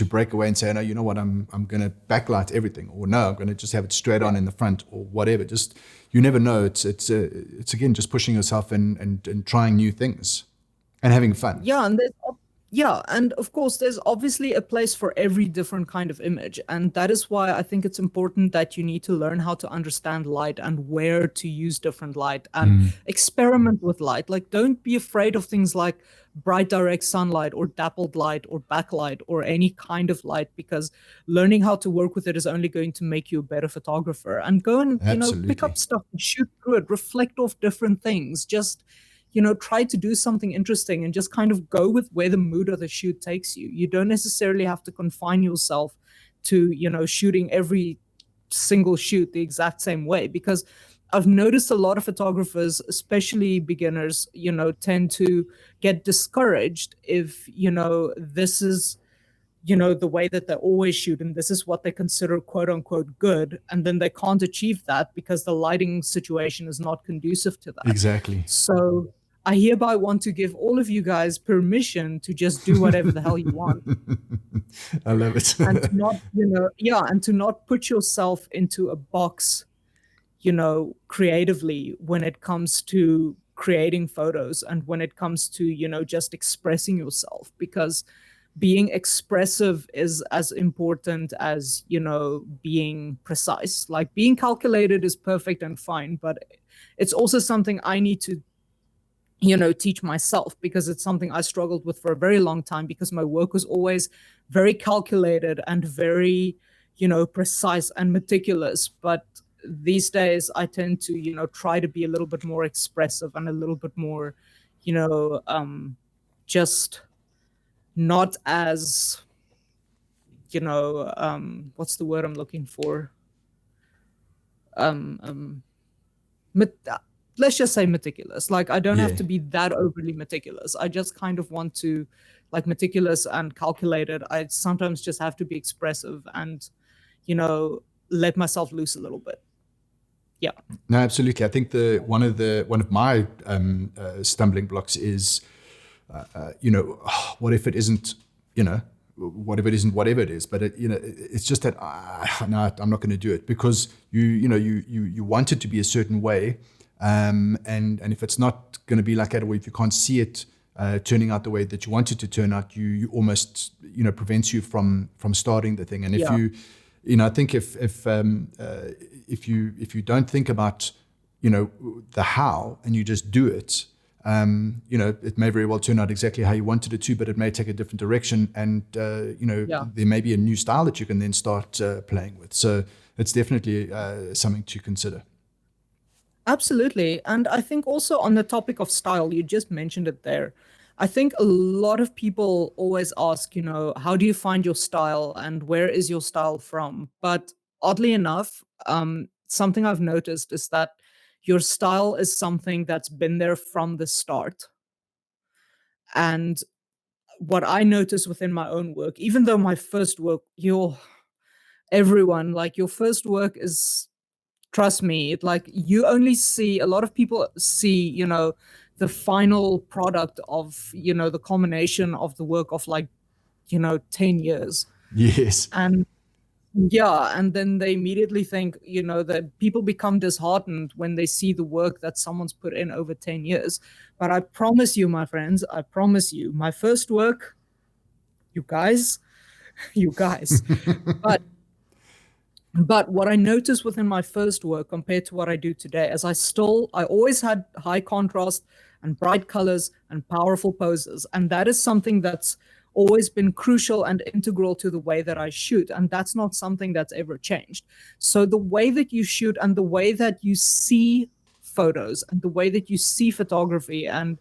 break away and say, no, you know what, I'm going to backlight everything, or no, I'm going to just have it straight on in the front, or whatever. Just, you never know. It's again just pushing yourself and trying new things and having fun. Yeah, and of course, there's obviously a place for every different kind of image. And that is why I think it's important that you need to learn how to understand light and where to use different light and experiment with light. Like, don't be afraid of things like bright direct sunlight or dappled light or backlight or any kind of light, because learning how to work with it is only going to make you a better photographer. And go and, pick up stuff and shoot through it, reflect off different things. Just try to do something interesting and just kind of go with where the mood of the shoot takes you. You don't necessarily have to confine yourself to, shooting every single shoot the exact same way, because I've noticed a lot of photographers, especially beginners, tend to get discouraged if, this is, the way that they always shoot, and this is what they consider quote unquote good. And then they can't achieve that because the lighting situation is not conducive to that. Exactly. So I hereby want to give all of you guys permission to just do whatever the hell you want. I love it. And to not, and to not put yourself into a box, creatively, when it comes to creating photos and when it comes to, just expressing yourself, because being expressive is as important as, being precise. Like, being calculated is perfect and fine, but it's also something I need to, teach myself, because it's something I struggled with for a very long time, because my work was always very calculated and very, precise and meticulous. But these days I tend to, try to be a little bit more expressive and a little bit more, just not as, what's the word I'm looking for? Let's just say meticulous. Like, I don't have to be that overly meticulous. I just kind of want to, like, meticulous and calculated. I sometimes just have to be expressive and, let myself loose a little bit. Yeah. No, absolutely. I think one of my stumbling blocks is, what if it isn't, what if it isn't whatever it is? But it's just that no, I'm not going to do it, because you want it to be a certain way. And if it's not going to be like that, or if you can't see it turning out the way that you want it to turn out, you almost prevents you from starting the thing. And if I think if you don't think about the how, and you just do it, It may very well turn out exactly how you wanted it to, but it may take a different direction. And, Yeah. there may be a new style that you can then start playing with. So it's definitely something to consider. Absolutely. And I think also on the topic of style, you just mentioned it there. I think a lot of people always ask, how do you find your style and where is your style from? But oddly enough, something I've noticed is that your style is something that's been there from the start. And what I notice within my own work, even though my first work, everyone, like your first work is, trust me, like you only see, a lot of people see, the final product of, the culmination of the work of like, 10 years. Yes. And yeah, and then they immediately think, that people become disheartened when they see the work that someone's put in over 10 years. But I promise you, my friends, I promise you, my first work, you guys, you guys. But what I noticed within my first work compared to what I do today is I always had high contrast and bright colors and powerful poses. And that is something that's always been crucial and integral to the way that I shoot. And that's not something that's ever changed. So the way that you shoot and the way that you see photos and the way that you see photography and,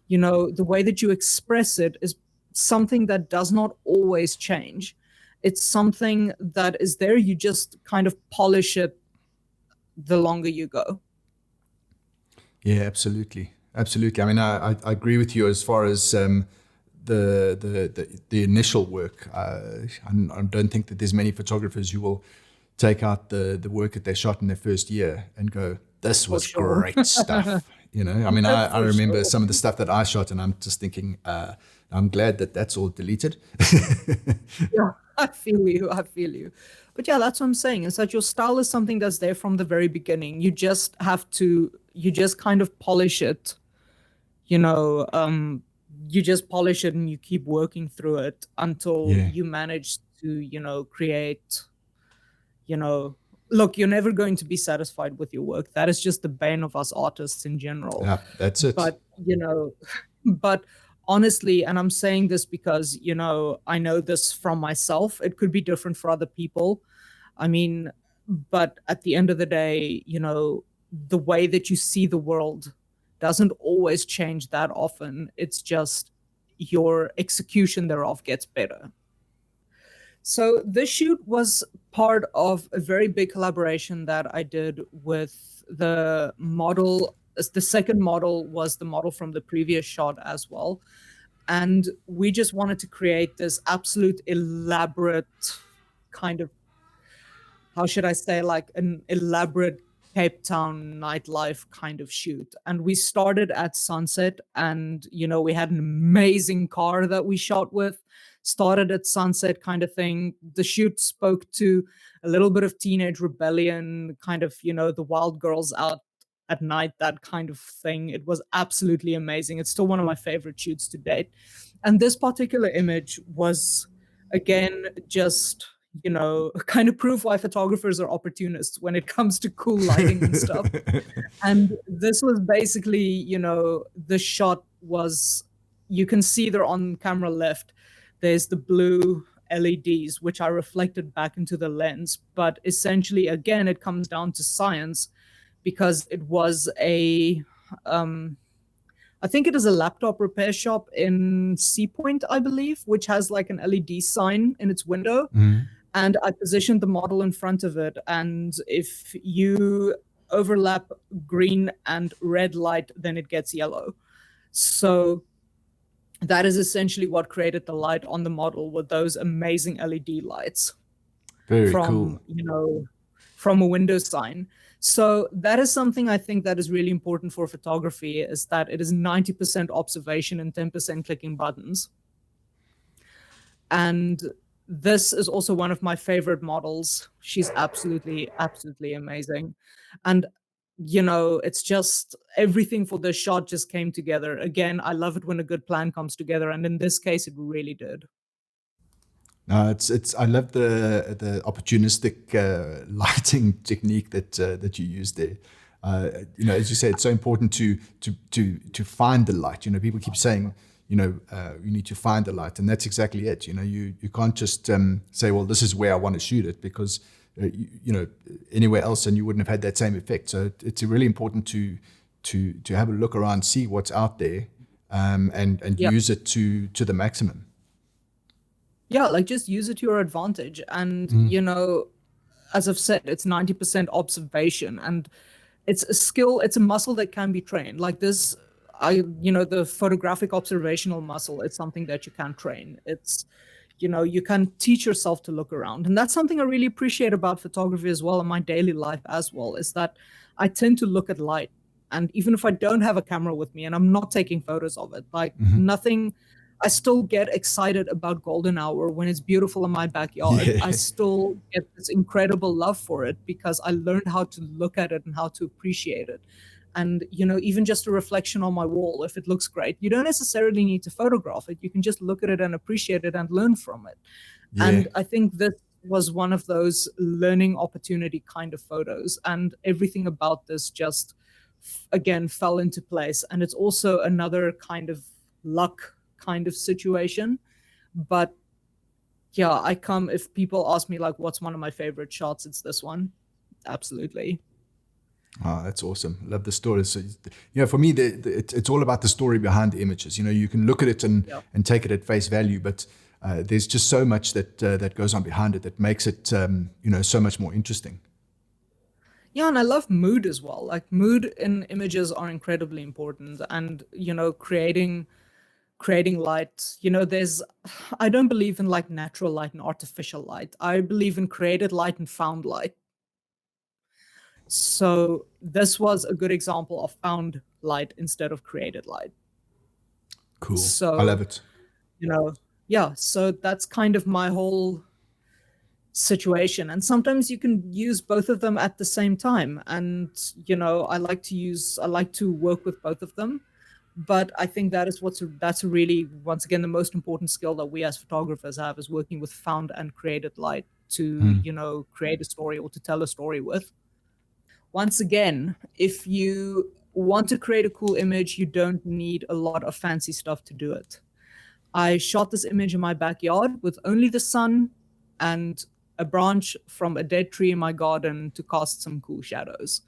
the way that you express it is something that does not always change. It's something that is there. You just kind of polish it the longer you go. Yeah, absolutely. Absolutely. I mean, I agree with you as far as the initial work. I don't think that there's many photographers who will take out the work that they shot in their first year and go, this was sure. great stuff. I mean, I remember sure. some of the stuff that I shot and I'm just thinking, I'm glad that that's all deleted. Yeah, I feel you. I feel you. But yeah, that's what I'm saying. Is that your style is something that's there from the very beginning. You just kind of polish it, you know, you just polish it and you keep working through it until Yeah. you manage to, create, look, you're never going to be satisfied with your work. That is just the bane of us artists in general. Yeah, that's it. But, but honestly, and I'm saying this because, I know this from myself, it could be different for other people. I mean, but at the end of the day, the way that you see the world doesn't always change that often. It's just your execution thereof gets better. So this shoot was part of a very big collaboration that I did with the model. The second model was the model from the previous shot as well. And we just wanted to create this absolute elaborate kind of, how should I say, like an elaborate Cape Town nightlife kind of shoot. And we started at sunset and, we had an amazing car that we shot with, started at sunset kind of thing. The shoot spoke to a little bit of teenage rebellion, kind of, the wild girls out at night, that kind of thing. It was absolutely amazing. It's still one of my favorite shoots to date. And this particular image was, again, just kind of prove why photographers are opportunists when it comes to cool lighting and stuff. And this was basically, the shot was, you can see there on camera left, there's the blue LEDs, which are reflected back into the lens. But essentially, again, it comes down to science because it was I think it is a laptop repair shop in Sea Point, I believe, which has like an LED sign in its window. Mm-hmm. And I positioned the model in front of it. And if you overlap green and red light, then it gets yellow. So that is essentially what created the light on the model, with those amazing LED lights. Very from, cool. From a window sign. So that is something I think that is really important for photography, is that it is 90% observation and 10% clicking buttons. And this is also one of my favorite models. She's absolutely, absolutely amazing. And, it's just everything for this shot just came together. Again, I love it when a good plan comes together. And in this case, it really did. No, it's. I love the opportunistic lighting technique that you use there. As you say, it's so important to find the light. People keep saying, you need to find the light, and that's exactly it. You can't just say, well, this is where I want to shoot it, because anywhere else and you wouldn't have had that same effect. So it's really important to have a look around, see what's out there, and Yeah. use it to the maximum. Yeah, like just use it to your advantage. And, as I've said, it's 90% observation, and it's a skill, it's a muscle that can be trained. Like this, the photographic observational muscle, it's something that you can train. It's, you can teach yourself to look around. And that's something I really appreciate about photography as well, in my daily life as well, is that I tend to look at light. And even if I don't have a camera with me and I'm not taking photos of it, like nothing, I still get excited about golden hour when it's beautiful in my backyard. Yeah. I still get this incredible love for it because I learned how to look at it and how to appreciate it. And, even just a reflection on my wall, if it looks great, you don't necessarily need to photograph it. You can just look at it and appreciate it and learn from it. Yeah. And I think this was one of those learning opportunity kind of photos. And everything about this just, again, fell into place. And it's also another kind of luck kind of situation. But yeah, if people ask me like, what's one of my favorite shots, it's this one. Absolutely. Oh, that's awesome. Love the stories. So, for me, it's all about the story behind the images. You can look at it and take it at face value, but there's just so much that goes on behind it that makes it, so much more interesting. Yeah, and I love mood as well. Like mood in images are incredibly important, and creating light. I don't believe in like natural light and artificial light. I believe in created light and found light. So this was a good example of found light instead of created light. Cool. So I love it. Yeah, so that's kind of my whole situation. And sometimes you can use both of them at the same time. And, I like to work with both of them. But I think that's really, once again, the most important skill that we as photographers have, is working with found and created light to, create a story or to tell a story with. Once again, if you want to create a cool image, you don't need a lot of fancy stuff to do it. I shot this image in my backyard with only the sun and a branch from a dead tree in my garden to cast some cool shadows.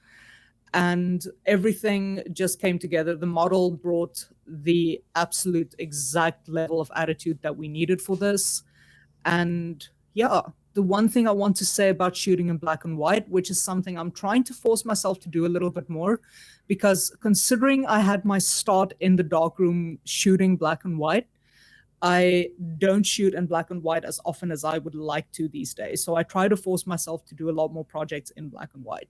And everything just came together. The model brought the absolute exact level of attitude that we needed for this. And yeah, the one thing I want to say about shooting in black and white, which is something I'm trying to force myself to do a little bit more, because considering I had my start in the darkroom shooting black and white, I don't shoot in black and white as often as I would like to these days. So I try to force myself to do a lot more projects in black and white.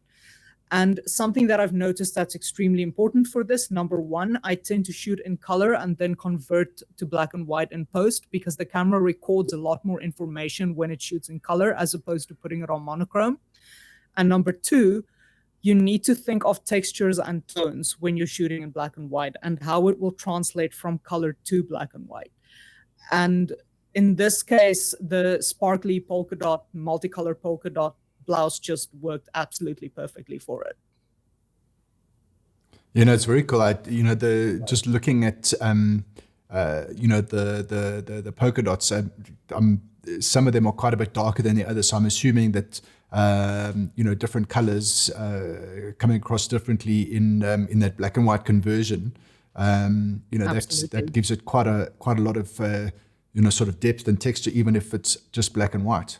And something that I've noticed that's extremely important for this, number one, I tend to shoot in color and then convert to black and white in post, because the camera records a lot more information when it shoots in color as opposed to putting it on monochrome. And number two, you need to think of textures and tones when you're shooting in black and white and how it will translate from color to black and white. And in this case, the sparkly polka dot, multicolor polka dot blouse just worked absolutely perfectly for it. It's very cool. Just looking at the polka dots. Some of them are quite a bit darker than the others. So I'm assuming that different colors coming across differently in that black and white conversion. That gives it quite a lot of sort of depth and texture, even if it's just black and white.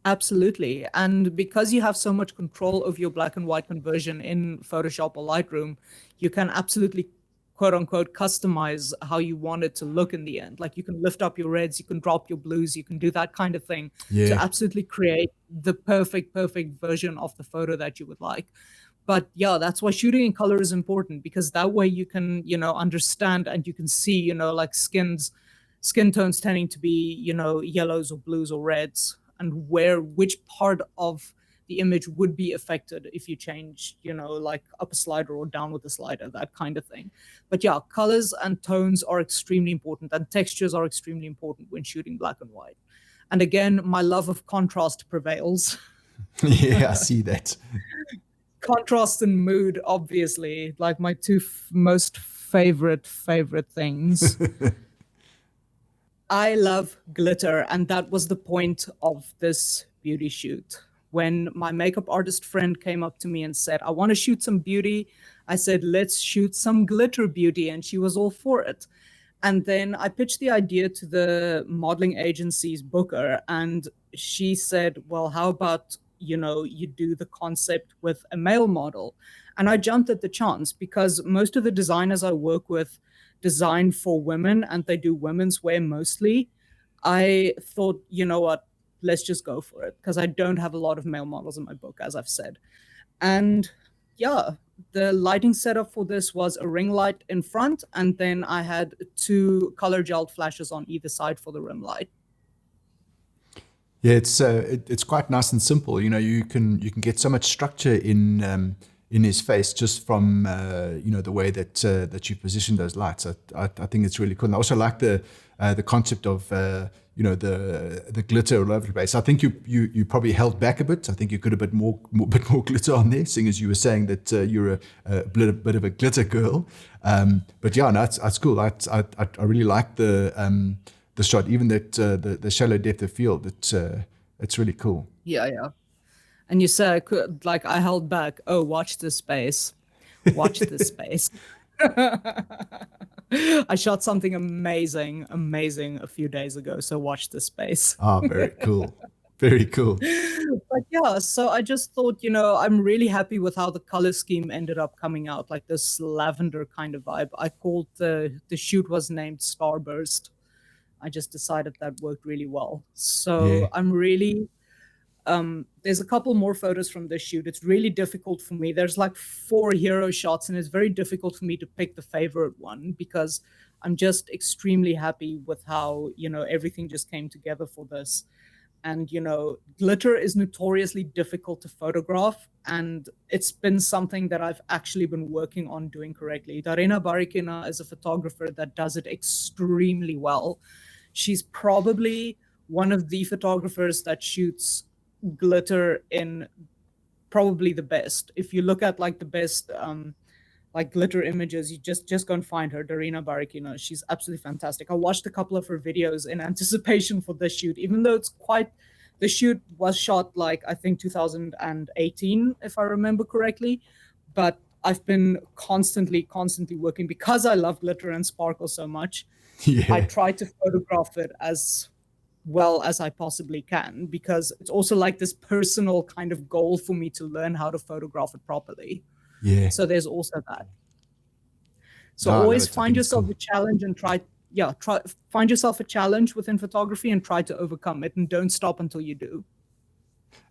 Absolutely. And because you have so much control of your black and white conversion in Photoshop or Lightroom, you can absolutely, quote unquote, customize how you want it to look in the end. Like you can lift up your reds, you can drop your blues, you can do that kind of thing to absolutely create the perfect version of the photo that you would like. But yeah, that's why shooting in color is important, because that way you can, understand and you can see, like skin tones tending to be, yellows or blues or reds, and which part of the image would be affected if you change, like up a slider or down with a slider, that kind of thing. But yeah, colors and tones are extremely important, and textures are extremely important when shooting black and white. And again, my love of contrast prevails. Yeah, I see that. Contrast and mood, obviously, like my two most favorite things. I love glitter, and that was the point of this beauty shoot. When my makeup artist friend came up to me and said, I want to shoot some beauty, I said, let's shoot some glitter beauty, and she was all for it. And then I pitched the idea to the modeling agency's booker, and she said, well, how about, you do the concept with a male model? And I jumped at the chance because most of the designers I work with design for women and they do women's wear mostly. I thought, you know what, let's just go for it because I don't have a lot of male models in my book, as I've said. And yeah, the lighting setup for this was a ring light in front, and then I had 2 color gel flashes on either side for the rim light. Yeah, it's quite nice and simple. You can get so much structure in his face just from the way that you position those lights. I think it's really cool. And I also like the concept of the glitter all over the place. I think you probably held back a bit. I think you could have bit more glitter on there, seeing as you were saying that you're a bit of a glitter girl. But yeah, no, it's cool. I really like the shot, even that the shallow depth of field. It's really cool. Yeah. And you said, I held back. Oh, watch this space. Watch this space. I shot something amazing a few days ago. So watch this space. Very cool. Very cool. But yeah, so I just thought, I'm really happy with how the color scheme ended up coming out, like this lavender kind of vibe. I called the shoot was named Starburst. I just decided that worked really well. So yeah. I'm really, there's a couple more photos from this shoot. It's really difficult for me. There's like 4 hero shots, and it's very difficult for me to pick the favorite one because I'm just extremely happy with how, everything just came together for this. And, glitter is notoriously difficult to photograph, and it's been something that I've actually been working on doing correctly. Darina Barikina is a photographer that does it extremely well. She's probably one of the photographers that shoots glitter in probably the best. If you look at like the best glitter images, you just go and find her, Darina Barikina. She's absolutely fantastic. I watched a couple of her videos in anticipation for this shoot, even though the shoot was shot I think 2018, if I remember correctly. But I've been constantly working because I love glitter and sparkle so much. Yeah. I try to photograph it as well as I possibly can because it's also like this personal kind of goal for me to learn how to photograph it properly. Yeah. So there's also that. So always find yourself a challenge and find yourself a challenge within photography and try to overcome it, and don't stop until you do.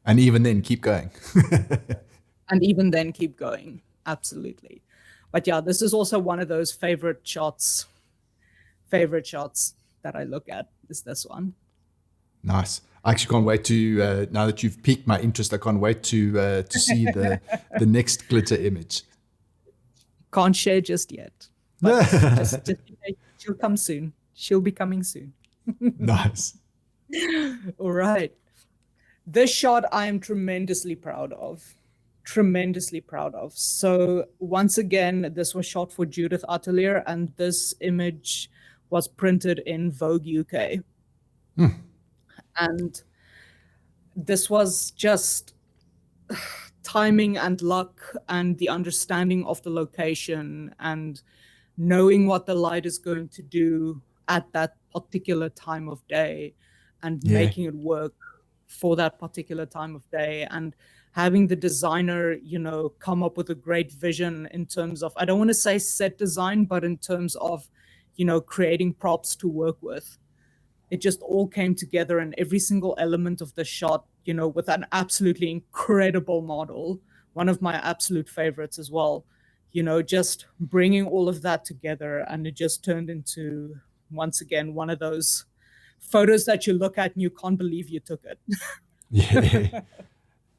And even then, keep going. And even then, keep going. Absolutely. But yeah, this is also one of those favorite shots that I look at is this one. Nice. I actually can't wait to, now that you've piqued my interest, I can't wait to see the next glitter image. Can't share just yet. But just she'll come soon. She'll be coming soon. Nice. All right. This shot I am tremendously proud of. So once again, this was shot for Judith Atelier, and this image was printed in Vogue UK. And this was just timing and luck and the understanding of the location and knowing what the light is going to do at that particular time of day and making it work for that particular time of day, and having the designer, come up with a great vision in terms of, I don't want to say set design, but in terms of, creating props to work with. It just all came together, and every single element of the shot, with an absolutely incredible model, one of my absolute favorites as well, just bringing all of that together. And it just turned into, once again, one of those photos that you look at and you can't believe you took it. Yeah.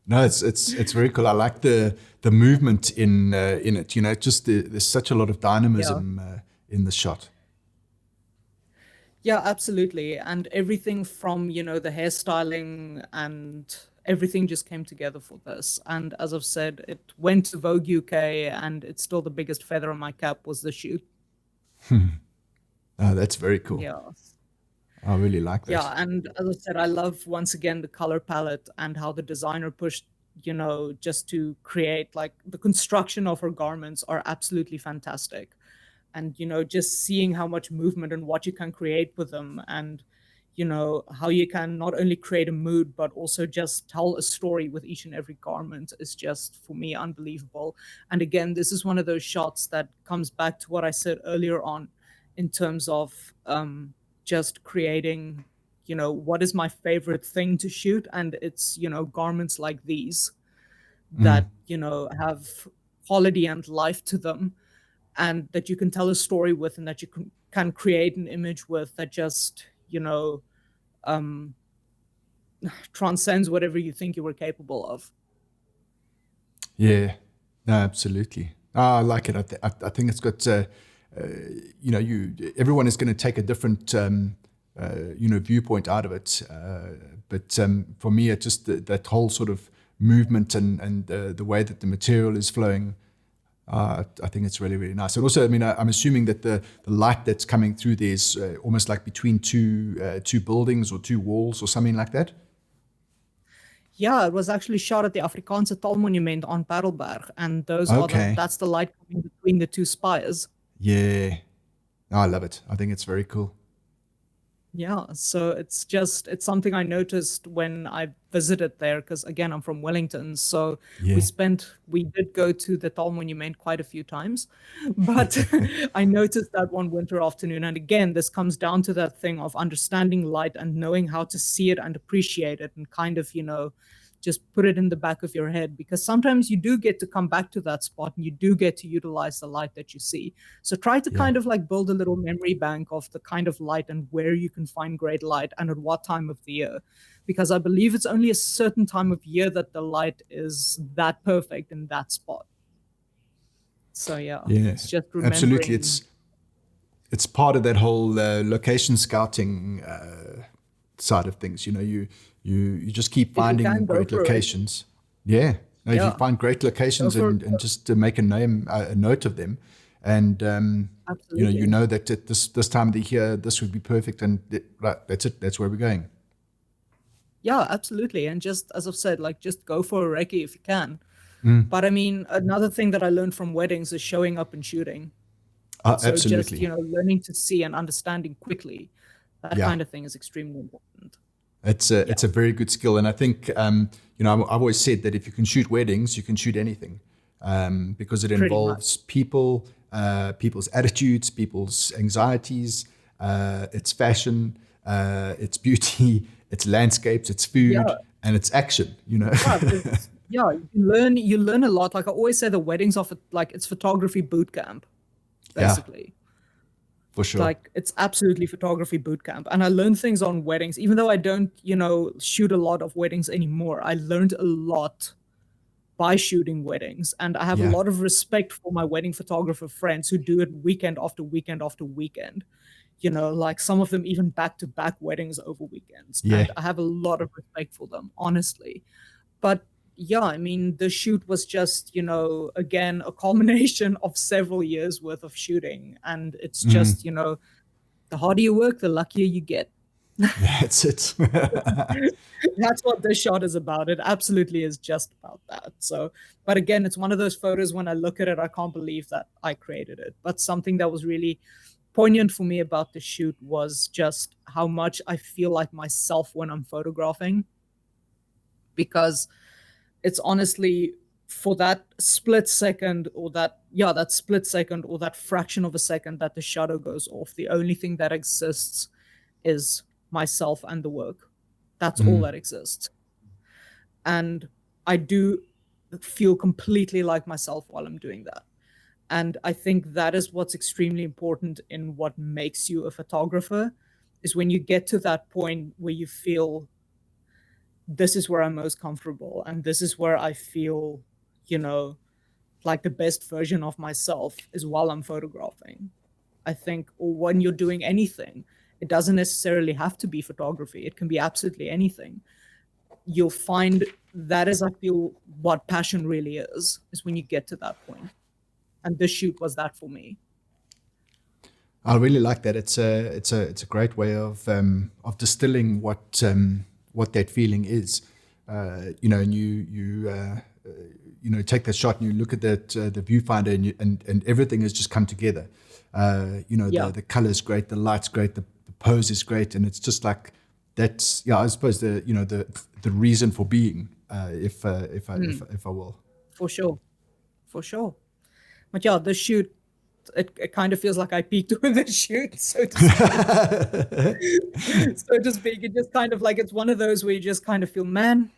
No, it's very cool. I like the movement in it. Just there's such a lot of dynamism in the shot. Yeah, absolutely. And everything from, the hairstyling and everything just came together for this. And as I've said, it went to Vogue UK, and it's still the biggest feather on my cap was the shoot. Oh, that's very cool. Yeah. I really like Yeah, that. and as I said, I love once again the color palette and how the designer pushed, just to create like the construction of her garments are absolutely fantastic. And just seeing how much movement and what you can create with them, and how you can not only create a mood but also just tell a story with each and every garment is just, for me, unbelievable. And again, this is one of those shots that comes back to what I said earlier on in terms of just creating, what is my favorite thing to shoot, and it's garments like these that have quality and life to them, and that you can tell a story with, and that you can create an image with, that just um transcends whatever you think you were capable of. Yeah, no, absolutely. I like it. I think it's got, everyone is going to take a different, viewpoint out of it. But for me, it just that whole sort of movement and the way that the material is flowing. I think it's really, really nice. And also, I mean, I'm assuming that the light that's coming through there is almost like between two buildings or two walls or something like that. Yeah, it was actually shot at the Afrikaanse Taalmonument on Parelberg, and Okay. that's the light coming between the two spires. Yeah. No, I love it. I think it's very cool. Yeah, so it's something I noticed when I visited there, because again, I'm from Wellington, so Yeah. we did go to the Taalmonument quite a few times, but I noticed that one winter afternoon. And again, this comes down to that thing of understanding light and knowing how to see it and appreciate it, and kind of, just put it in the back of your head, because sometimes you do get to come back to that spot and you do get to utilize the light that you see. So try to Yeah. kind of like build a little memory bank of the kind of light and where you can find great light and at what time of the year, because I believe it's only a certain time of year that the light is that perfect in that spot. So yeah, Yeah. it's just Absolutely. remembering. It's part of that whole location scouting side of things. You just keep If you finding can, go great for it. locations. Yeah. No, if you Yeah, find great go locations for and just to make a note of them, and you absolutely. know that at this time of the year this would be perfect, and right, that's it. That's where we're going. Yeah, absolutely. And just as I've said, like just go for a recce if you can. Mm. But I mean, another thing that I learned from weddings is showing up and shooting. So just, Absolutely. learning to see and understanding quickly, that Yeah. kind of thing is extremely important. Yeah, It's a very good skill, and I think I've always said that if you can shoot weddings, you can shoot anything, because it pretty much. involves people, people's attitudes, people's anxieties. It's fashion, it's beauty, it's landscapes, it's food, Yeah, and it's action. yeah, yeah, you learn a lot. Like I always say, the weddings are like it's photography boot camp, Yeah, basically. for sure. Like it's absolutely photography boot camp. And I learned things on weddings, even though I don't, shoot a lot of weddings anymore. I learned a lot by shooting weddings. And I have a Yeah, lot of respect for my wedding photographer friends who do it weekend after weekend after weekend. Like some of them even back to back weddings over weekends. yeah, And I have a lot of respect for them, honestly. But yeah, I mean, the shoot was just, again, a culmination of several years worth of shooting. And it's mm, just, the harder you work, the luckier you get. that's it. That's what this shot is about. It absolutely is just about that. So, but again, it's one of those photos when I look at it, I can't believe that I created it. But something that was really poignant for me about the shoot was just how much I feel like myself when I'm photographing, because it's honestly for that split second, or that split second, or that fraction of a second that the shutter goes off, the only thing that exists is myself and the work. That's all Mm, that exists. And I do feel completely like myself while I'm doing that. And I think that is what's extremely important in what makes you a photographer, is when you get to that point where you feel this is where I'm most comfortable and this is where I feel, you know, like the best version of myself is while I'm photographing. I think, or when you're doing anything, it doesn't necessarily have to be photography. It can be absolutely anything. you'll find that is, I feel, what passion really is when you get to that point. And this shoot was that for me. I really like that. It's a great way of distilling what that feeling is. And you take that shot and you look at that the viewfinder and everything has just come together. The color's great, the light's great, the pose is great, and it's just like that's I suppose the reason for being, if I will. For sure. But yeah, the shoot, it kind of feels like I peaked with the shoot, so to speak. So to speak, it just kind of like, it's one of those where you just kind of feel, man.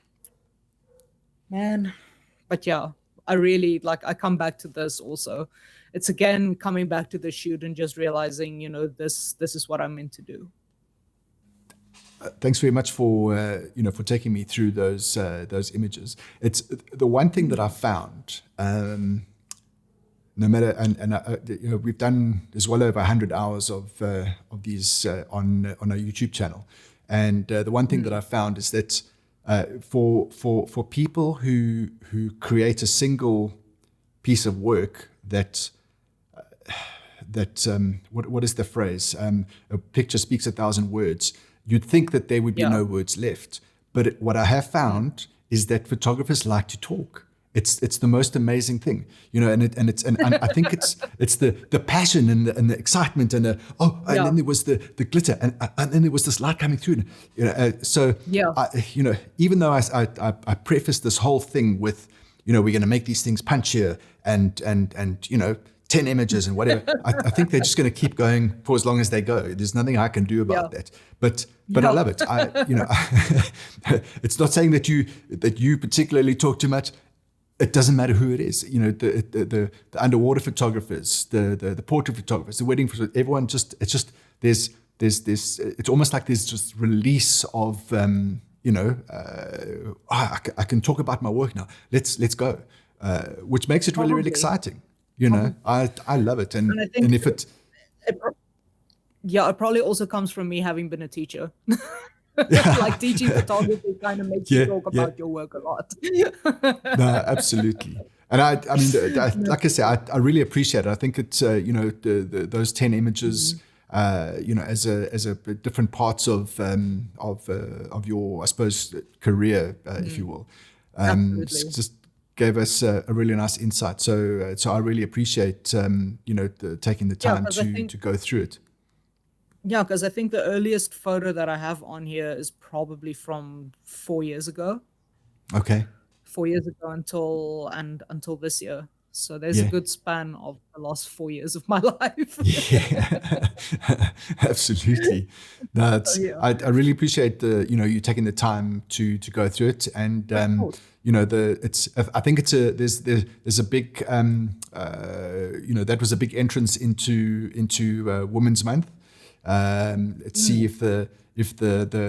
But yeah, I really I come back to this also. It's again coming back to the shoot and just realizing, this is what I'm meant to do. Thanks very much for for taking me through those images. It's the one thing that I found. No matter, and we've done as well over 100 hours of these on our YouTube channel, and the one thing that I found is that for people who create a single piece of work that what is the phrase? A picture speaks 1,000 words. You'd think that there would be no words left, but what I have found is that photographers like to talk. It's the most amazing thing, and I think it's the passion and the excitement and then there was the glitter and then there was this light coming through, even though I prefaced this whole thing with we're going to make these things punchier and 10 images and whatever. I think they're just going to keep going for as long as they go. There's nothing I can do about that. But I love it. It's not saying that you particularly talk too much. It doesn't matter who it is. The underwater photographers, the portrait photographers, the wedding photographers, everyone there's this. It's almost like there's just release of I can talk about my work now. Let's go, which makes it really exciting. I love it, and I think if it probably also comes from me having been a teacher. Like teaching photography kind of makes you talk about your work a lot. No, absolutely. And I mean, like I said, I really appreciate it. I think it's those 10 images, as a different parts of your, I suppose, career, if you will, just gave us a really nice insight. So I really appreciate taking the time to go through it. Yeah, because I think the earliest photo that I have on here is probably from 4 years ago. Okay. 4 years ago until this year. So there's a good span of the last 4 years of my life. Yeah, absolutely. No, I really appreciate you taking the time to go through it, and I think there's a big that was a big entrance into Women's Month. Let's see if the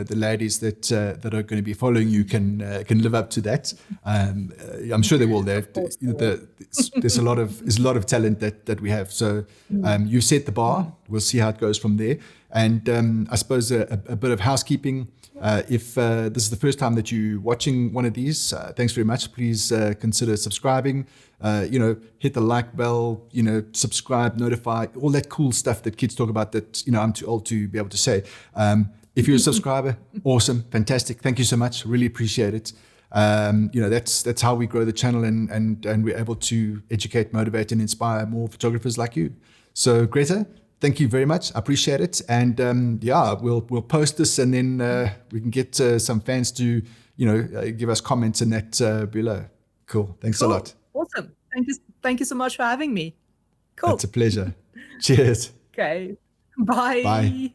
ladies that are going to be following you can live up to that. I'm sure they will. There's a lot of talent that we have. So you set the bar. We'll see how it goes from there. And I suppose a bit of housekeeping. If this is the first time that you're watching one of these, thanks very much. Please consider subscribing. Hit the like bell. Subscribe, notify, all that cool stuff that kids talk about that I'm too old to be able to say. If you're a subscriber, awesome, fantastic. Thank you so much. Really appreciate it. That's how we grow the channel and we're able to educate, motivate, and inspire more photographers like you. So Greta, thank you very much. I appreciate it. And we'll post this, and then we can get some fans to give us comments in that below. Cool. Thanks a lot. Awesome. Thank you so much for having me. Cool. It's a pleasure. Cheers. Okay. Bye. Bye.